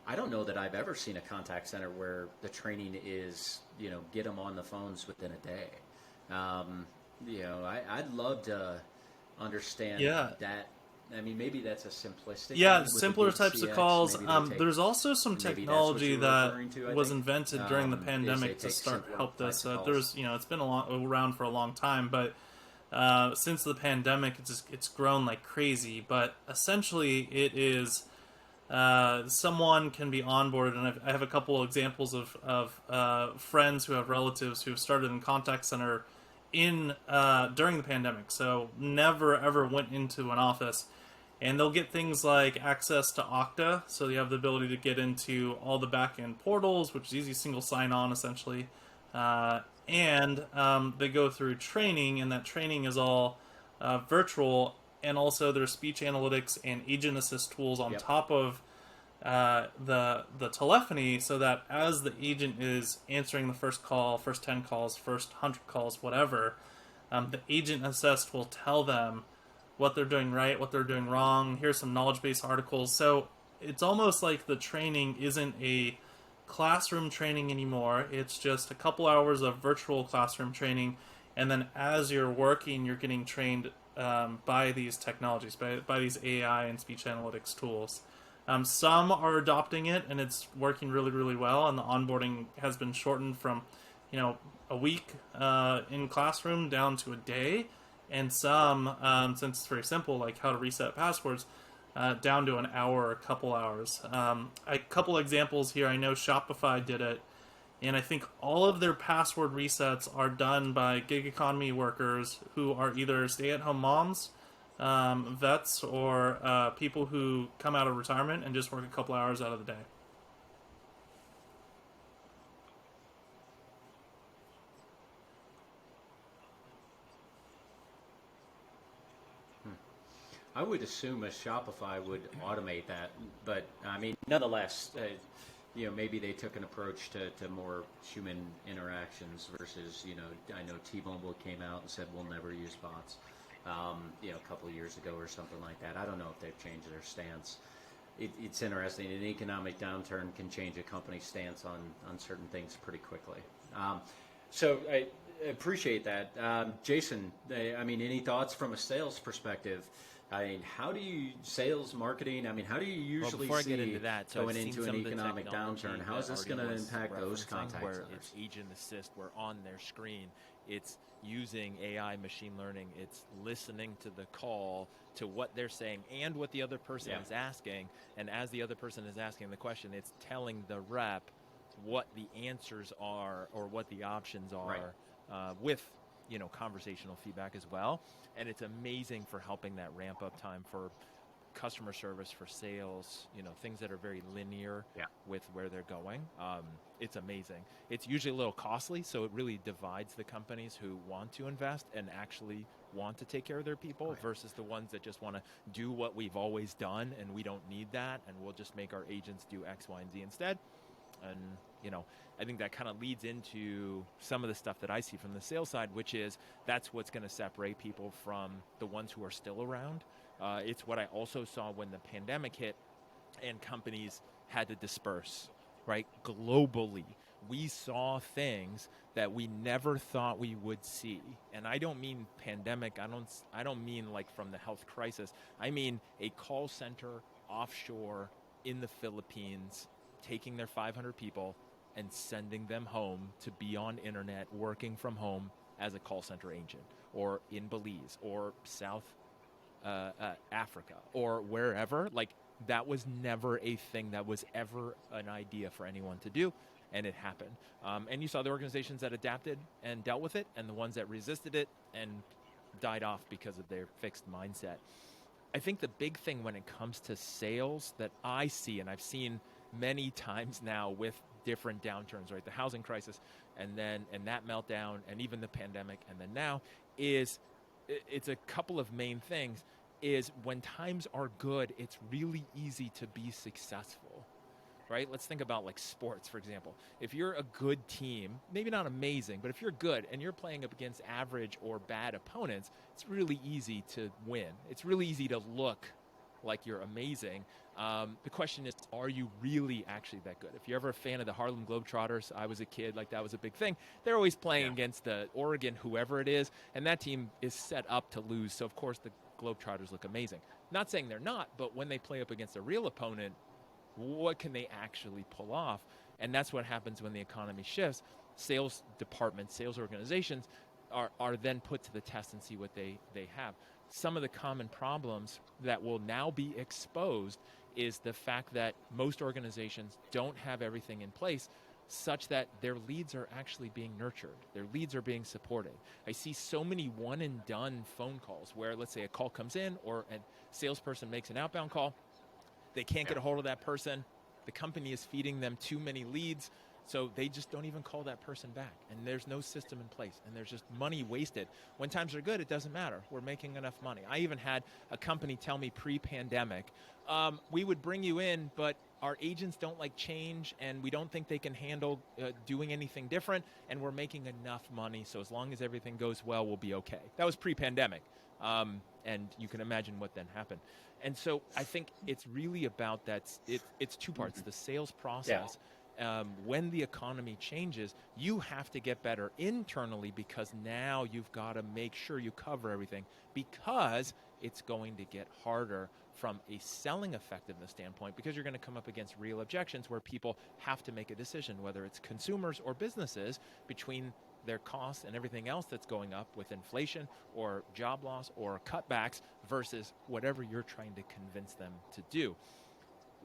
I don't know that I've ever seen a contact center where the training is, get them on the phones within a day. I'd love to understand Yeah. that. I mean, maybe that's a simplistic Yeah, thing with the simpler big types of CX. calls. Maybe they take, There's also some maybe that's what technology you were that referring to. I was think invented during the is they pandemic to take start simpler help this. types of calls. There's, it's been around for a long time, but since the pandemic, it's grown like crazy. But essentially, it is someone can be onboarded, and I have a couple of examples of friends who have relatives who have started in contact center in during the pandemic, so never ever went into an office, and they'll get things like access to Okta, so you have the ability to get into all the back end portals, which is easy, single sign on essentially, and they go through training, and that training is all virtual, and also there's speech analytics and agent assist tools on Yep. top of the telephony, so that as the agent is answering the first call, first 10 calls, first 100 calls, whatever, the agent assist will tell them what they're doing right, what they're doing wrong. Here's some knowledge base articles. So it's almost like the training isn't a classroom training anymore. It's just a couple hours of virtual classroom training, and then as you're working, you're getting trained by these technologies, by these AI and speech analytics tools. Some are adopting it, and it's working really, really well. And the onboarding has been shortened from, a week in classroom down to a day, and some, since it's very simple, like how to reset passwords, down to an hour or a couple hours. A couple examples here. I know Shopify did it, and I think all of their password resets are done by gig economy workers who are either stay-at-home moms, vets, or people who come out of retirement and just work a couple hours out of the day. I would assume a Shopify would automate that, but I mean, nonetheless, maybe they took an approach to more human interactions versus, I know T-Mobile came out and said we'll never use bots, a couple of years ago or something like that. I don't know if they've changed their stance. It's interesting. An economic downturn can change a company's stance on certain things pretty quickly. So I appreciate that. Jason, I mean, any thoughts from a sales perspective? I mean, how do you sales marketing? I mean, how do you usually before I see get into that, so going I've seen into some an of the economic technology downturn? How that is this Aarde going to was impact those referencing, contact where centers? it's agent assist, where on their screen it's using AI machine learning, it's listening to the call, to what they're saying and what the other person is asking, and as the other person is asking the question, it's telling the rep what the answers are or what the options are, with conversational feedback as well. And it's amazing for helping that ramp up time for customer service, for sales, things that are very linear with where they're going. It's amazing. It's usually a little costly, so it really divides the companies who want to invest and actually want to take care of their people versus the ones that just want to do what we've always done and we don't need that, and we'll just make our agents do X, Y, and Z instead. And I think that kind of leads into some of the stuff that I see from the sales side, which is that's what's going to separate people from the ones who are still around. It's what I also saw when the pandemic hit and companies had to disperse, right? Globally, we saw things that we never thought we would see. And I don't mean pandemic. I don't mean like from the health crisis. I mean a call center offshore in the Philippines taking their 500 people and sending them home to be on internet working from home as a call center agent, or in Belize or South Africa or wherever. Like, that was never a thing that was ever an idea for anyone to do, and it happened. And you saw the organizations that adapted and dealt with it, and the ones that resisted it and died off because of their fixed mindset. I think the big thing when it comes to sales that I see, and I've seen many times now with different downturns, right? The housing crisis, and that meltdown, and even the pandemic, and then now, is it's a couple of main things. Is when times are good, it's really easy to be successful, right? Let's think about like sports, for example. If you're a good team, maybe not amazing, but if you're good and you're playing up against average or bad opponents, it's really easy to win. It's really easy to look like you're amazing. The question is, are you really actually that good? If you're ever a fan of the Harlem Globetrotters, I was a kid, like that was a big thing. They're always playing against the Oregon, whoever it is, and that team is set up to lose. So of course the Globetrotters look amazing. Not saying they're not, but when they play up against a real opponent, what can they actually pull off? And that's what happens when the economy shifts. Sales departments, sales organizations are then put to the test and see what they have. Some of the common problems that will now be exposed is the fact that most organizations don't have everything in place such that their leads are actually being nurtured. Their leads are being supported. I see so many one and done phone calls where, let's say, a call comes in or a salesperson makes an outbound call. They can't get a hold of that person. The company is feeding them too many leads, so they just don't even call that person back. And there's no system in place, and there's just money wasted. When times are good, it doesn't matter. We're making enough money. I even had a company tell me pre-pandemic, we would bring you in, but our agents don't like change, and we don't think they can handle doing anything different, and we're making enough money, so as long as everything goes well, we'll be okay. That was pre-pandemic, and you can imagine what then happened. And so I think it's really about that. It's two parts. The sales process, when the economy changes, you have to get better internally because now you've got to make sure you cover everything because it's going to get harder from a selling effectiveness standpoint because you're going to come up against real objections where people have to make a decision, whether it's consumers or businesses, between their costs and everything else that's going up with inflation or job loss or cutbacks versus whatever you're trying to convince them to do.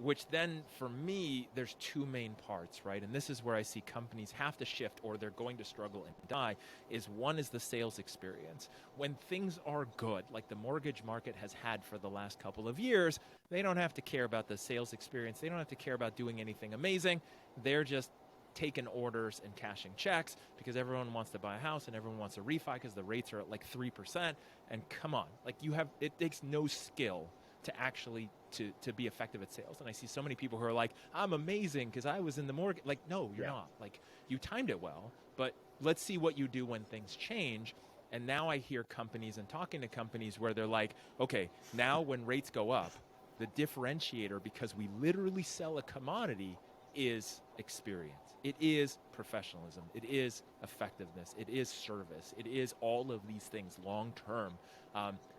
Which then, for me, there's two main parts, right? And this is where I see companies have to shift or they're going to struggle and die, is one is the sales experience. When things are good, like the mortgage market has had for the last couple of years, they don't have to care about the sales experience. They don't have to care about doing anything amazing. They're just taking orders and cashing checks because everyone wants to buy a house and everyone wants to refi because the rates are at like 3%. And come on, like it takes no skill to actually to be effective at sales. And I see so many people who are like, I'm amazing because I was in the mortgage. Like, no, you're not. Like, you timed it well, but let's see what you do when things change. And now I hear companies and talking to companies where they're like, okay, now when rates go up, the differentiator, because we literally sell a commodity, is experience. It is professionalism. It is effectiveness. It is service. It is all of these things long term.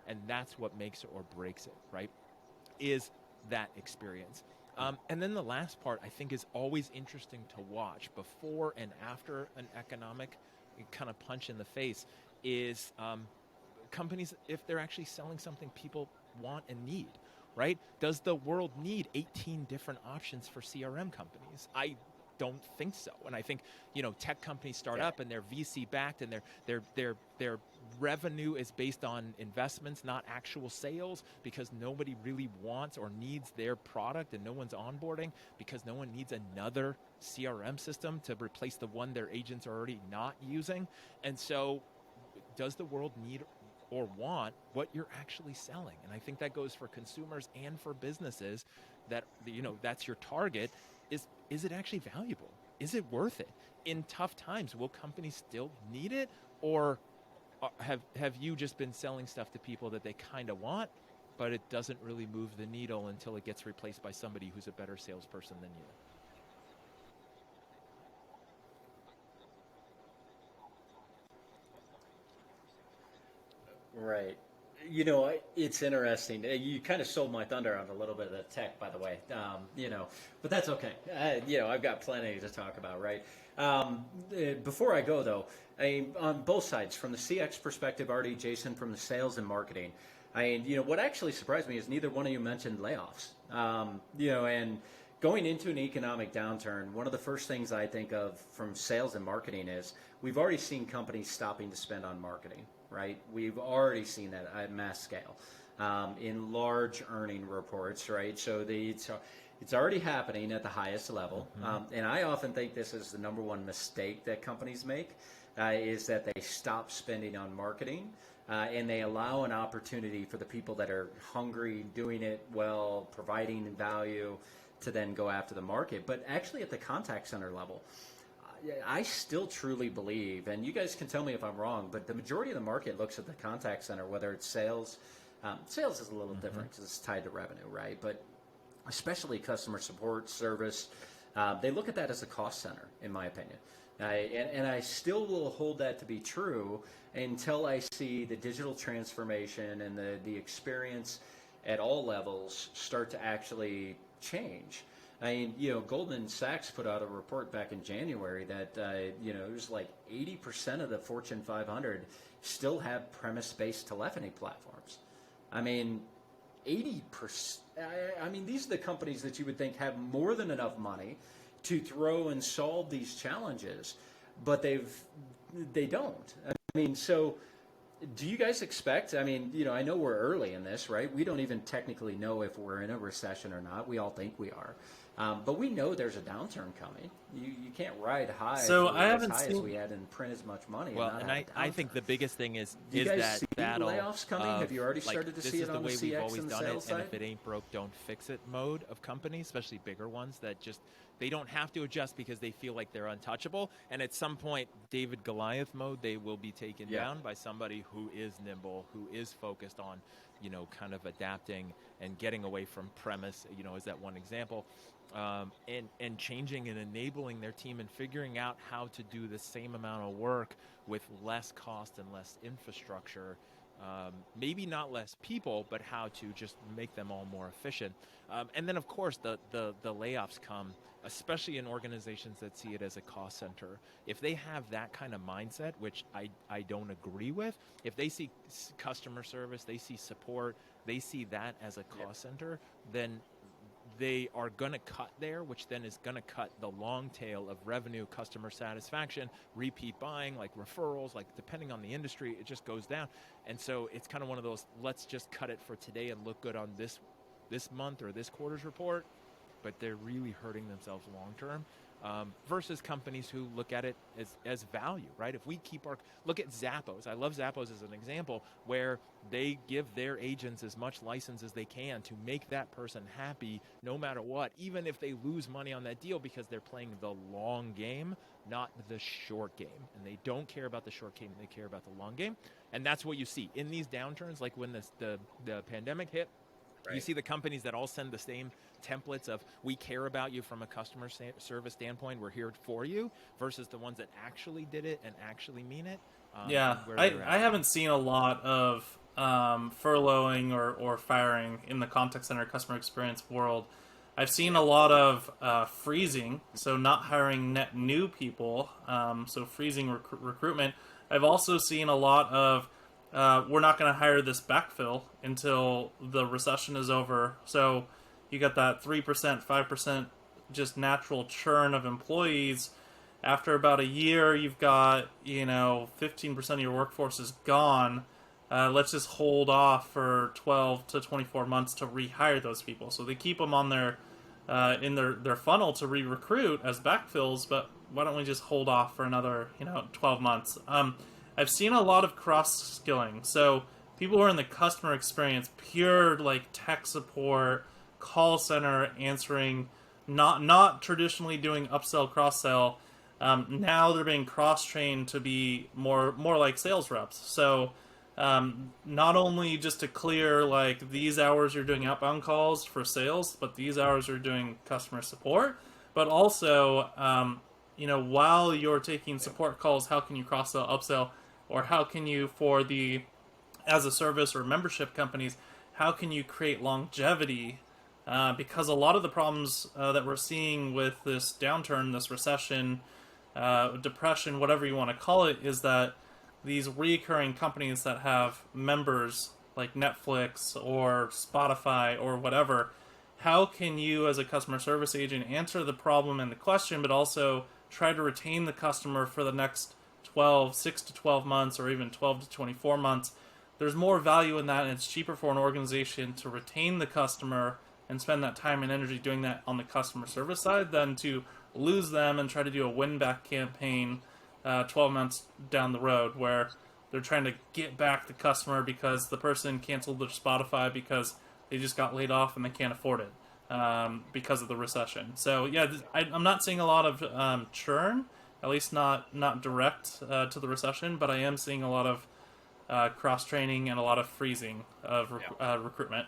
And that's what makes it or breaks it, right? Is that experience. And then the last part I think is always interesting to watch before and after an economic kind of punch in the face is companies, if they're actually selling something people want and need, right? Does the world need 18 different options for CRM companies? I don't think so. And I think, tech companies start up and they're VC backed and their revenue is based on investments, not actual sales, because nobody really wants or needs their product and no one's onboarding because no one needs another CRM system to replace the one their agents are already not using. And so does the world need or want what you're actually selling? And I think that goes for consumers and for businesses that, that's your target. Is it actually valuable? Is it worth it? In tough times, will companies still need it? Or have you just been selling stuff to people that they kind of want, but it doesn't really move the needle until it gets replaced by somebody who's a better salesperson than you? Right. It's interesting. You kind of stole my thunder on a little bit of the tech, by the way. But that's okay. I've got plenty to talk about, right? Before I go, though, on both sides, from the CX perspective, Aarde, Jason, from the sales and marketing, what actually surprised me is neither one of you mentioned layoffs. And going into an economic downturn, one of the first things I think of from sales and marketing is we've already seen companies stopping to spend on marketing. Right, we've already seen that at mass scale in large earning reports. Right, so it's already happening at the highest level. And I often think this is the number one mistake that companies make is that they stop spending on marketing and they allow an opportunity for the people that are hungry, doing it well, providing value to then go after the market. But actually, at the contact center level, I still truly believe, and you guys can tell me if I'm wrong, but the majority of the market looks at the contact center, whether it's sales, Sales is a little different because it's tied to revenue, right? But especially customer support, service, they look at that as a cost center, in my opinion. And I still will hold that to be true until I see the digital transformation and the experience at all levels start to actually change. I mean, Goldman Sachs put out a report back in January that, it was like 80% of the Fortune 500 still have premise-based telephony platforms. I mean, 80%. I mean, these are the companies that you would think have more than enough money to throw and solve these challenges, but they don't. I mean, so do you guys expect, I mean, I know we're early in this, right? We don't even technically know if we're in a recession or not. We all think we are. But we know there's a downturn coming. You can't ride high as we had and print as much money. Well, and I think the biggest thing is you guys that see battle layoffs coming? Have you already started to see it on the CX CX and the sales side? And if it ain't broke, don't fix it mode of companies, especially bigger ones that just they don't have to adjust because they feel like they're untouchable. And at some point, David Goliath mode, they will be taken down by somebody who is nimble, who is focused on, kind of adapting and getting away from premise, is that one example. And changing and enabling their team and figuring out how to do the same amount of work with less cost and less infrastructure. Maybe not less people, but how to just make them all more efficient. And then, of course, the layoffs come, especially in organizations that see it as a cost center. If they have that kind of mindset, which I don't agree with, if they see customer service, they see support, they see that as a cost center, then they are going to cut there, which then is going to cut the long tail of revenue, customer satisfaction, repeat buying, like referrals, like depending on the industry, it just goes down. And so it's kind of one of those, let's just cut it for today and look good on this month or this quarter's report, but they're really hurting themselves long term. Versus companies who look at it as value, right? If we look at Zappos. I love Zappos as an example where they give their agents as much license as they can to make that person happy no matter what, even if they lose money on that deal because they're playing the long game, not the short game. And they don't care about the short game, they care about the long game. And that's what you see in these downturns, like when the pandemic hit. Right. You see the companies that all send the same templates of we care about you from a customer service standpoint, we're here for you, versus the ones that actually did it and actually mean it. I haven't seen a lot of furloughing or firing in the contact center customer experience world. I've seen a lot of freezing, so not hiring net new people, so freezing recruitment. I've also seen a lot of we're not going to hire this backfill until the recession is over. So you got that 3%, 5% just natural churn of employees. After about a year, you've got, 15% of your workforce is gone. Let's just hold off for 12 to 24 months to rehire those people. So they keep them on their in their funnel to re-recruit as backfills, but why don't we just hold off for another, 12 months? I've seen a lot of cross-skilling. So people who are in the customer experience, pure like tech support, call center answering, not traditionally doing upsell, cross-sell. Now they're being cross-trained to be more like sales reps. So not only just to clear like these hours you're doing outbound calls for sales, but these hours are doing customer support. But also, while you're taking support calls, how can you cross-sell, upsell? Or how can you, for the as a service or membership companies, how can you create longevity? Because a lot of the problems that we're seeing with this downturn, this recession, depression, whatever you want to call it, is that these recurring companies that have members like Netflix or Spotify or whatever, how can you as a customer service agent answer the problem and the question, but also try to retain the customer for the next 6 to 12 months or even 12 to 24 months. There's more value in that, and it's cheaper for an organization to retain the customer and spend that time and energy doing that on the customer service side than to lose them and try to do a win-back campaign 12 months down the road where they're trying to get back the customer because the person canceled their Spotify because they just got laid off and they can't afford it because of the recession. So yeah, I'm not seeing a lot of churn, at least not direct to the recession, but I am seeing a lot of cross training and a lot of freezing of recruitment.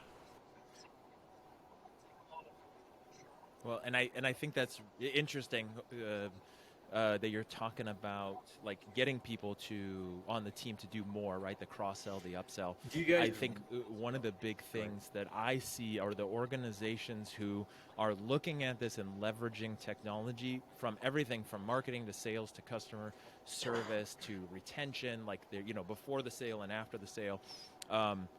Well, and I think that's interesting that you're talking about, like, getting people on the team to do more, right? The cross sell, the upsell. Do you guys? I think one of the big things that I see are the organizations who are looking at this and leveraging technology from everything from marketing to sales to customer service to retention, like they're, before the sale and after the sale.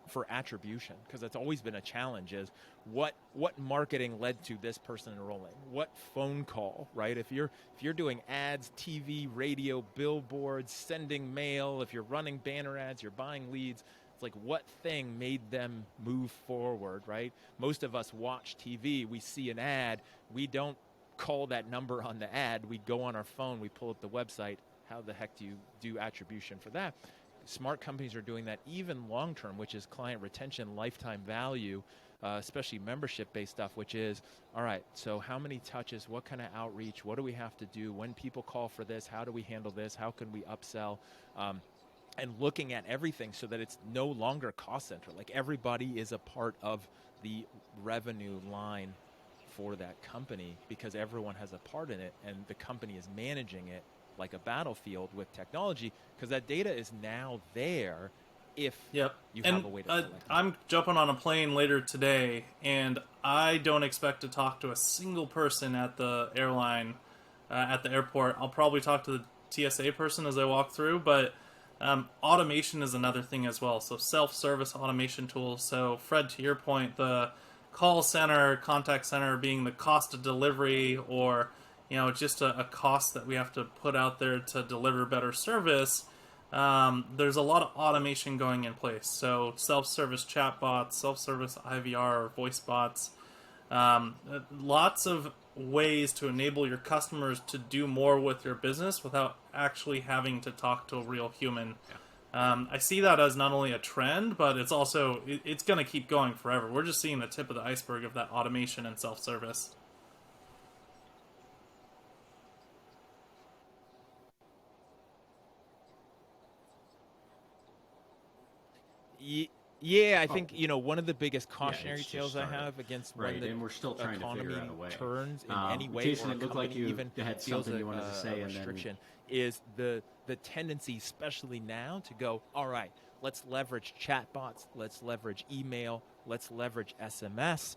For attribution, because that's always been a challenge, is what marketing led to this person enrolling, what phone call, right? If you're doing ads, TV, radio, billboards, sending mail, if you're running banner ads, you're buying leads, it's like, what thing made them move forward, right? Most of us watch TV, we see an ad, we don't call that number on the ad, we go on our phone, we pull up the website. How the heck do you do attribution for that? Smart companies are doing that even long term, which is client retention, lifetime value, especially membership-based stuff, which is, all right, so how many touches, what kind of outreach, what do we have to do when people call for this, how do we handle this, how can we upsell, and looking at everything so that it's no longer cost center. Like, everybody is a part of the revenue line for that company because everyone has a part in it and the company is managing it like a battlefield with technology, because that data is now there if you have a way to collect it. I'm jumping on a plane later today, and I don't expect to talk to a single person at the airline, at the airport. I'll probably talk to the TSA person as I walk through, but automation is another thing as well. So self-service automation tools. So Fred, to your point, the call center, contact center being the cost of delivery, or just a cost that we have to put out there to deliver better service. There's a lot of automation going in place. So self-service chatbots, self-service IVR or voice bots, lots of ways to enable your customers to do more with your business without actually having to talk to a real human. I see that as not only a trend, but it's also, it's going to keep going forever. We're just seeing the tip of the iceberg of that automation and self-service. Yeah, I think one of the biggest cautionary tales I have against right, when the and we're still trying economy to figure out a way. turns in any way, Jason, or a it looked company like you even had feels something you wanted to say, a restriction, is the tendency, especially now, to go, all right, let's leverage chatbots, let's leverage email, let's leverage SMS,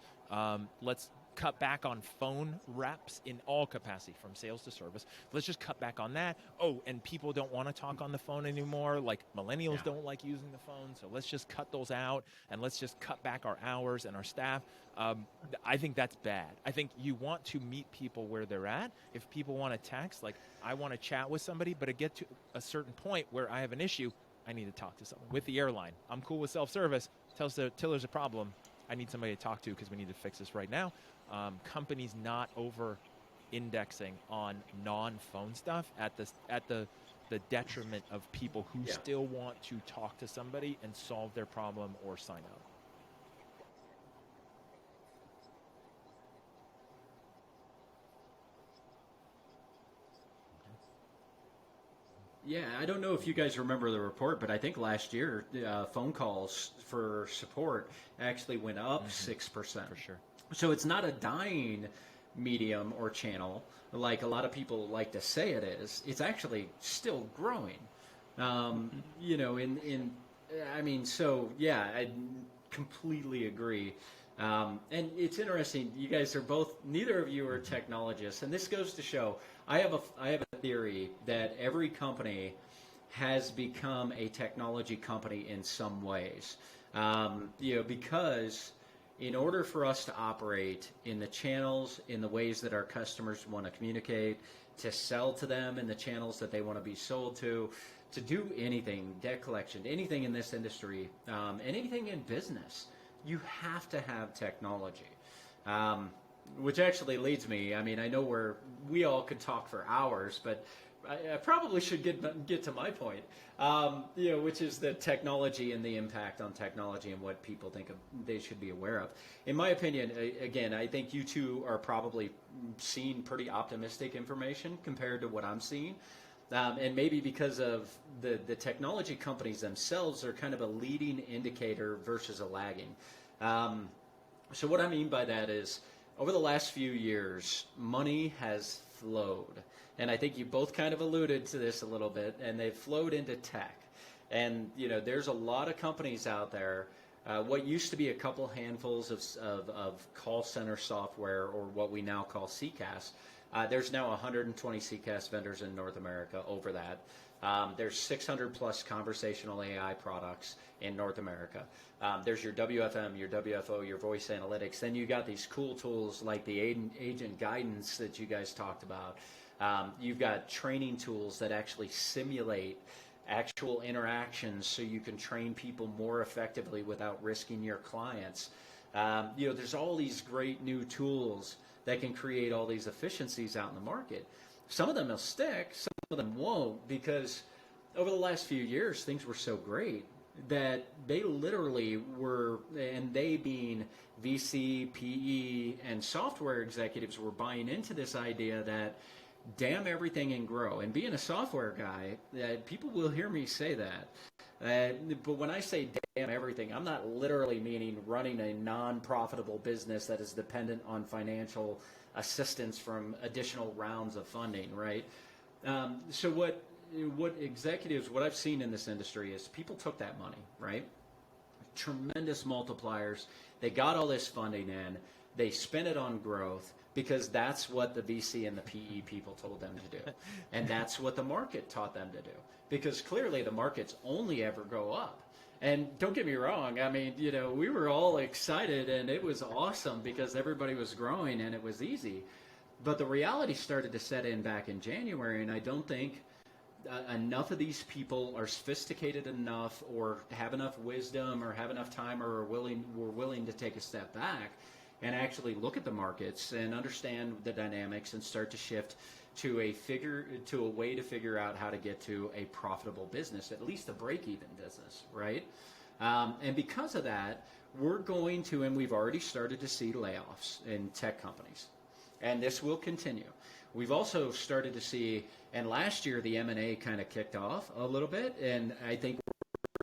let's cut back on phone reps in all capacity, from sales to service. Let's just cut back on that. Oh, and people don't want to talk on the phone anymore. Like, millennials don't like using the phone, so let's just cut those out, and let's just cut back our hours and our staff. I think that's bad. I think you want to meet people where they're at. If people want to text, like, I want to chat with somebody, but I get to a certain point where I have an issue, I need to talk to someone. With the airline, I'm cool with self-service. Till there's a problem, I need somebody to talk to because we need to fix this right now. Companies not over-indexing on non-phone stuff at the detriment of people who still want to talk to somebody and solve their problem or sign up. Yeah, I don't know if you guys remember the report, but I think last year phone calls for support actually went up 6%. For sure. So it's not a dying medium or channel like a lot of people like to say it is. It's actually still growing. I completely agree. And it's interesting. You guys are both. Neither of you are technologists, and this goes to show. I have a theory that every company has become a technology company in some ways. Because in order for us to operate in the channels, in the ways that our customers want to communicate, to sell to them in the channels that they want to be sold to do anything, debt collection, anything in this industry, and anything in business, you have to have technology. Which actually leads me, I mean, I know we all could talk for hours, but I probably should get to my point, which is the technology and the impact on technology and what people think they should be aware of. In my opinion, again, I think you two are probably seeing pretty optimistic information compared to what I'm seeing. And maybe because of the technology companies themselves are kind of a leading indicator versus a lagging. So what I mean by that is, over the last few years, money has flowed. And I think you both kind of alluded to this a little bit, and they've flowed into tech. And, there's a lot of companies out there. What used to be a couple handfuls of call center software, or what we now call CCaaS, there's now 120 CCaaS vendors in North America over that. There's 600 plus conversational AI products in North America. There's your WFM, your WFO, your voice analytics. Then you got these cool tools like the agent guidance that you guys talked about. You've got training tools that actually simulate actual interactions so you can train people more effectively without risking your clients. There's all these great new tools that can create all these efficiencies out in the market. Some of them will stick, some of them won't, because over the last few years, things were so great that they literally were, and they being VC, PE, and software executives, were buying into this idea that damn everything and grow. And being a software guy, people will hear me say that. But when I say damn everything, I'm not literally meaning running a non-profitable business that is dependent on financial assistance from additional rounds of funding, right? So what executives, what I've seen in this industry is people took that money, right? Tremendous multipliers. They got all this funding in. They spent it on growth because that's what the VC and the PE people told them to do. And that's what the market taught them to do. Because clearly the markets only ever go up. And don't get me wrong, I mean, we were all excited and it was awesome because everybody was growing and it was easy. But the reality started to set in back in January, and I don't think enough of these people are sophisticated enough or have enough wisdom or have enough time or were willing to take a step back and actually look at the markets and understand the dynamics and start to shift to a way to figure out how to get to a profitable business, at least a break-even business, right? And because of that, we're going to, and we've already started to see layoffs in tech companies, and this will continue. We've also started to see, and last year the M&A kind of kicked off a little bit, and I think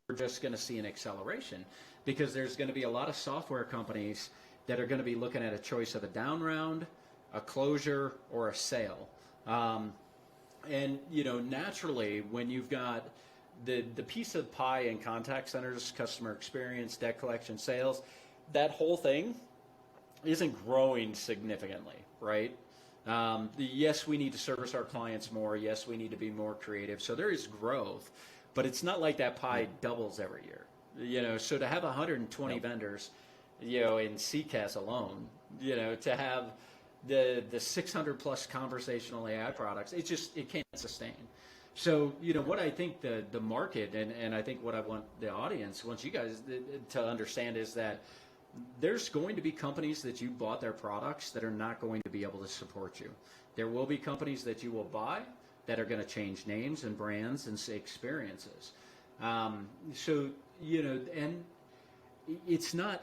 we're just going to see an acceleration because there's going to be a lot of software companies that are going to be looking at a choice of a down round, a closure, or a sale. And naturally, when you've got the piece of pie in contact centers, customer experience, debt collection, sales, that whole thing isn't growing significantly, right? Yes, we need to service our clients more. Yes, we need to be more creative. So there is growth, but it's not like that pie doubles every year. So to have 120 vendors, in CCaaS alone, to have the 600 plus conversational AI products, it can't sustain. So, what I think the market, and I think what I want the audience wants you guys to understand is that there's going to be companies that you bought their products that are not going to be able to support you. There will be companies that you will buy that are going to change names and brands and experiences. And it's not,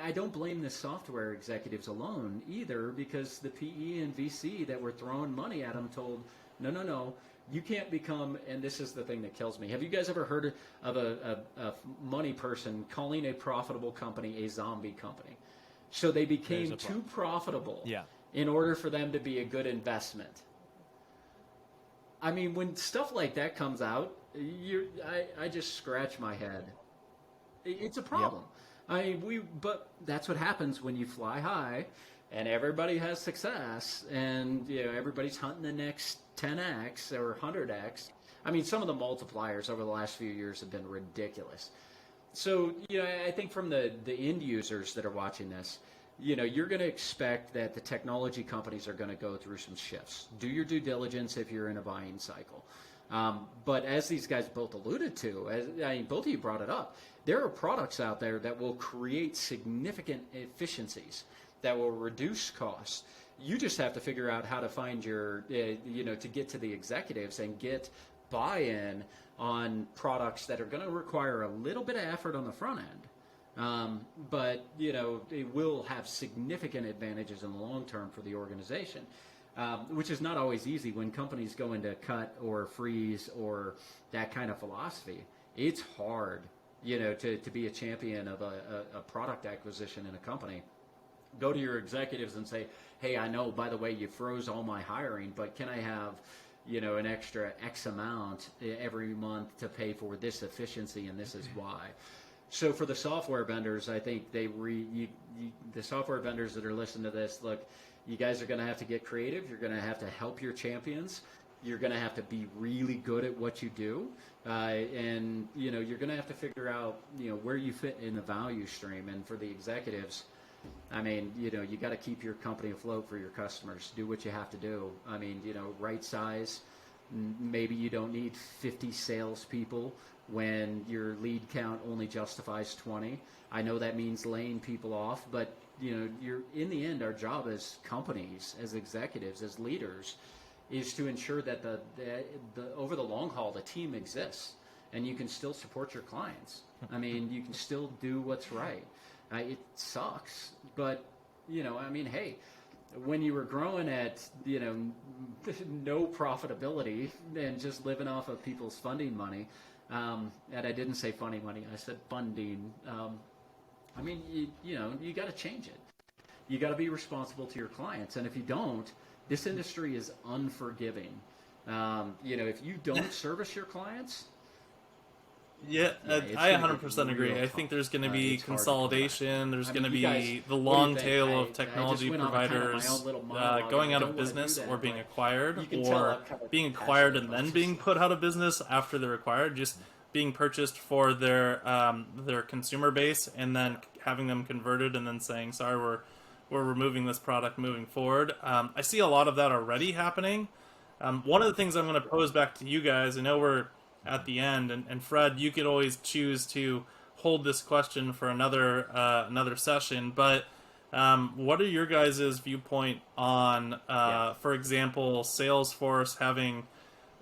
I don't blame the software executives alone either, because the PE and VC that were throwing money at them told, no, you can't become, and this is the thing that kills me. Have you guys ever heard of a money person calling a profitable company a zombie company? So they became too profitable in order for them to be a good investment. I mean, when stuff like that comes out, I just scratch my head. It's a problem. Yep. But that's what happens when you fly high and everybody has success and everybody's hunting the next 10x or 100x. I mean, some of the multipliers over the last few years have been ridiculous. So, I think from the end users that are watching this, you're going to expect that the technology companies are going to go through some shifts. Do your due diligence if you're in a buying cycle. But as these guys both alluded to, both of you brought it up, there are products out there that will create significant efficiencies, that will reduce costs. You just have to figure out how to find your, to get to the executives and get buy-in on products that are going to require a little bit of effort on the front end. But, it will have significant advantages in the long term for the organization. which is not always easy when companies go into cut or freeze or that kind of philosophy. It's hard, to be a champion of a product acquisition in a company. Go to your executives and say, hey, I know, by the way, you froze all my hiring, but can I have, an extra X amount every month to pay for this efficiency, and this is why. So for the software vendors, I think the software vendors that are listening to this, look, you guys are going to have to get creative. You're going to have to help your champions. You're going to have to be really good at what you do, and you're going to have to figure out where you fit in the value stream. And for the executives, I mean, you got to keep your company afloat for your customers. Do what you have to do. I mean, right size. Maybe you don't need 50 salespeople when your lead count only justifies 20. I know that means laying people off, but you're in the end, our job as companies, as executives, as leaders, is to ensure that the over the long haul, the team exists, and you can still support your clients. I mean, you can still do what's right. It sucks, but I mean, hey, when you were growing at no profitability and just living off of people's funding money, and I didn't say funny money, I said funding. I mean, you got to change it. You got to be responsible to your clients, and if you don't, this industry is unforgiving. If you don't service your clients. Yeah, I 100% agree. I think there's going to be consolidation. There's going to be the long tail of technology providers going out of business or being acquired, or being acquired and then being put out of business after they're acquired, just being purchased for their consumer base and then having them converted and then saying, sorry, we're removing this product moving forward. I see a lot of that already happening. One of the things I'm going to pose back to you guys, I know we're at the end, and Fred, you could always choose to hold this question for another session, but what are your guys' viewpoint on, for example, Salesforce having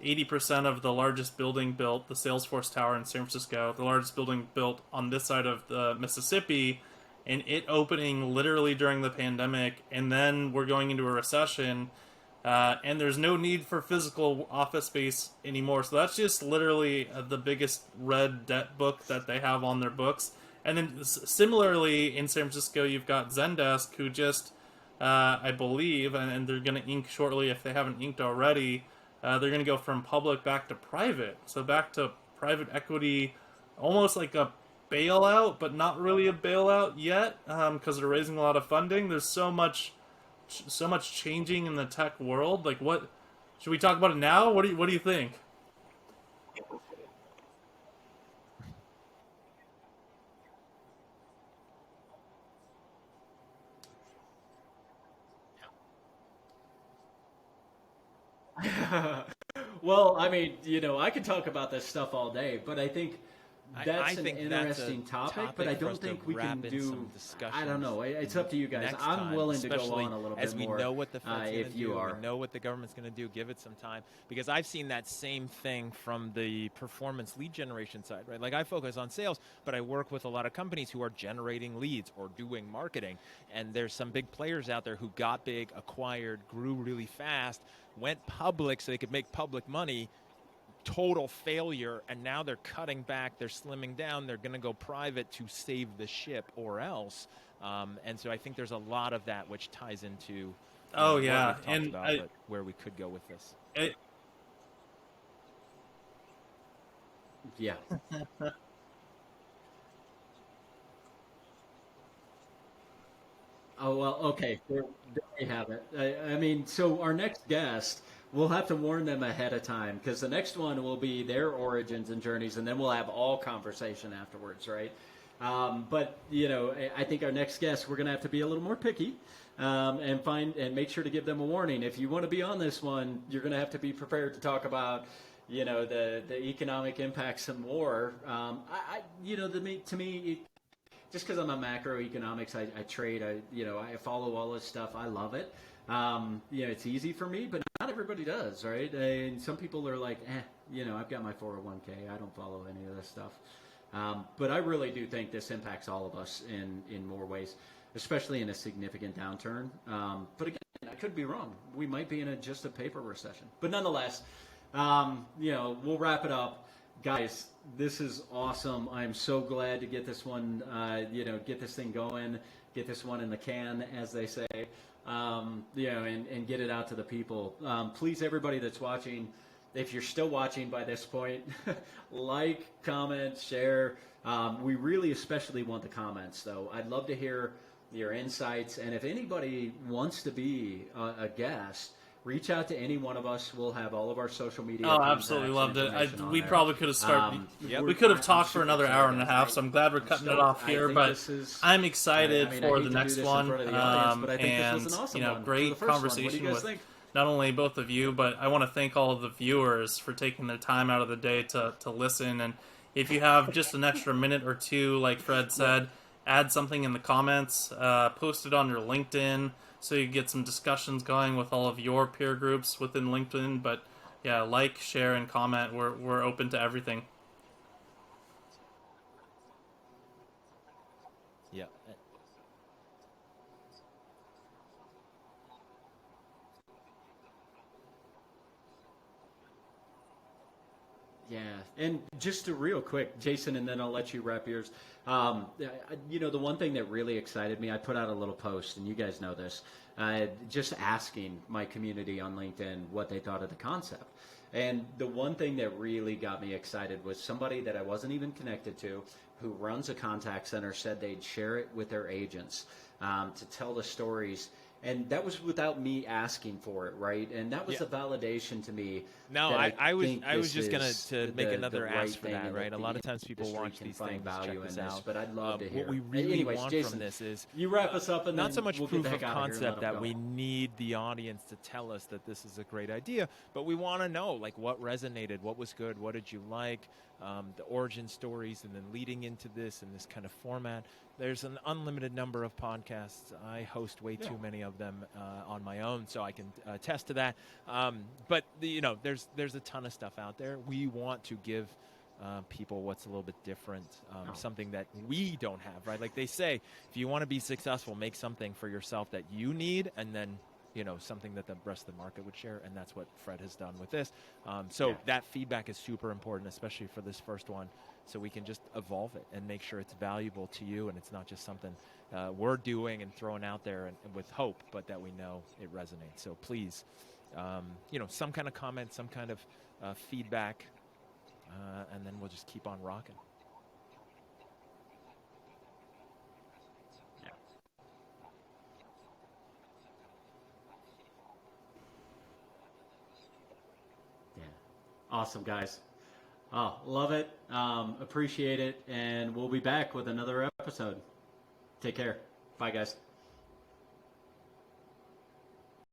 80% of the largest building built, the Salesforce Tower in San Francisco, the largest building built on this side of the Mississippi, and it opening literally during the pandemic, and then we're going into a recession, and there's no need for physical office space anymore. So that's just literally the biggest red debt book that they have on their books. And then similarly in San Francisco, you've got Zendesk, who just, I believe, and they're going to ink shortly if they haven't inked already, they're going to go from public back to private. So back to private equity, almost like a bailout, but not really a bailout yet, because they're raising a lot of funding. There's so much changing in the tech world. Like, what should we talk about it now? What do you think? Well, I mean, I could talk about this stuff all day, but I think that's I an think interesting that's a topic, but I for us don't to think we can wrap in do. some discussions I don't know. It's up to you guys. next I'm time, willing to go especially on a little as bit we more. know what the Fed's going to If you do, are. we know what the government's going to do. Give it some time, because I've seen that same thing from the performance lead generation side, right? Like, I focus on sales, but I work with a lot of companies who are generating leads or doing marketing, and there's some big players out there who got big, acquired, grew really fast, went public so they could make public money. Total failure, and now they're cutting back, they're slimming down, they're going to go private to save the ship or else. And so I think there's a lot of that which ties into what we've talked about, but where we could go with this. Yeah. Oh, well, okay. There we have it. I mean, so our next guest, we'll have to warn them ahead of time, because the next one will be their origins and journeys, and then we'll have all conversation afterwards, right? But I think our next guest, we're going to have to be a little more picky, and make sure to give them a warning. If you want to be on this one, you're going to have to be prepared to talk about the economic impacts some more. To me, just because I'm a macroeconomics, I trade, I follow all this stuff. I love it. It's easy for me, but not everybody does, right? And some people are like, I've got my 401k. I don't follow any of this stuff. But I really do think this impacts all of us in more ways, especially in a significant downturn. But again, I could be wrong. We might be in just a paper recession. But nonetheless, we'll wrap it up. Guys, this is awesome. I'm so glad to get this one, get this thing going, get this one in the can, as they say, and get it out to the people. Please, everybody that's watching, if you're still watching by this point, like, comment, share. We really especially want the comments, though. I'd love to hear your insights. And if anybody wants to be a guest, reach out to any one of us. We'll have all of our social media. Oh, absolutely loved it. We probably could have started. We could have talked for another hour and a half. So I'm glad we're cutting it off here. But I'm excited for the next one. And great conversation with not only both of you, but I want to thank all of the viewers for taking their time out of the day to listen. And if you have just an extra minute or two, like Fred said, add something in the comments, post it on your LinkedIn, so you get some discussions going with all of your peer groups within LinkedIn. But yeah, like, share, and comment. We're open to everything. Yeah. Yeah, and just a real quick, Jason, and then I'll let you wrap yours. The one thing that really excited me, I put out a little post, and you guys know this, just asking my community on LinkedIn what they thought of the concept. And the one thing that really got me excited was somebody that I wasn't even connected to, who runs a contact center, said they'd share it with their agents to tell the stories. And that was without me asking for it, right? And that was a validation to me. No, I was just going to make another ask for that, right? A lot of times people watch these things, check this out. But I'd love to hear. What we really want Jason, from this is you wrap us up, and not so much we'll proof of concept that we need the audience to tell us that this is a great idea, but we want to know like what resonated, what was good, what did you like, the origin stories, and then leading into this in this kind of format. There's an unlimited number of podcasts. I host way too many of them on my own, so I can attest to that. But there's a ton of stuff out there. We want to give people what's a little bit different, something that we don't have, right? Like they say, if you want to be successful, make something for yourself that you need, and then something that the rest of the market would share, and that's what Fred has done with this. That feedback is super important, especially for this first one, so we can just evolve it and make sure it's valuable to you, and it's not just something we're doing and throwing out there and with hope, but that we know it resonates. So please, some kind of comment, some kind of feedback, and then we'll just keep on rocking. Awesome, guys. Oh, love it. Appreciate it. And we'll be back with another episode. Take care. Bye, guys.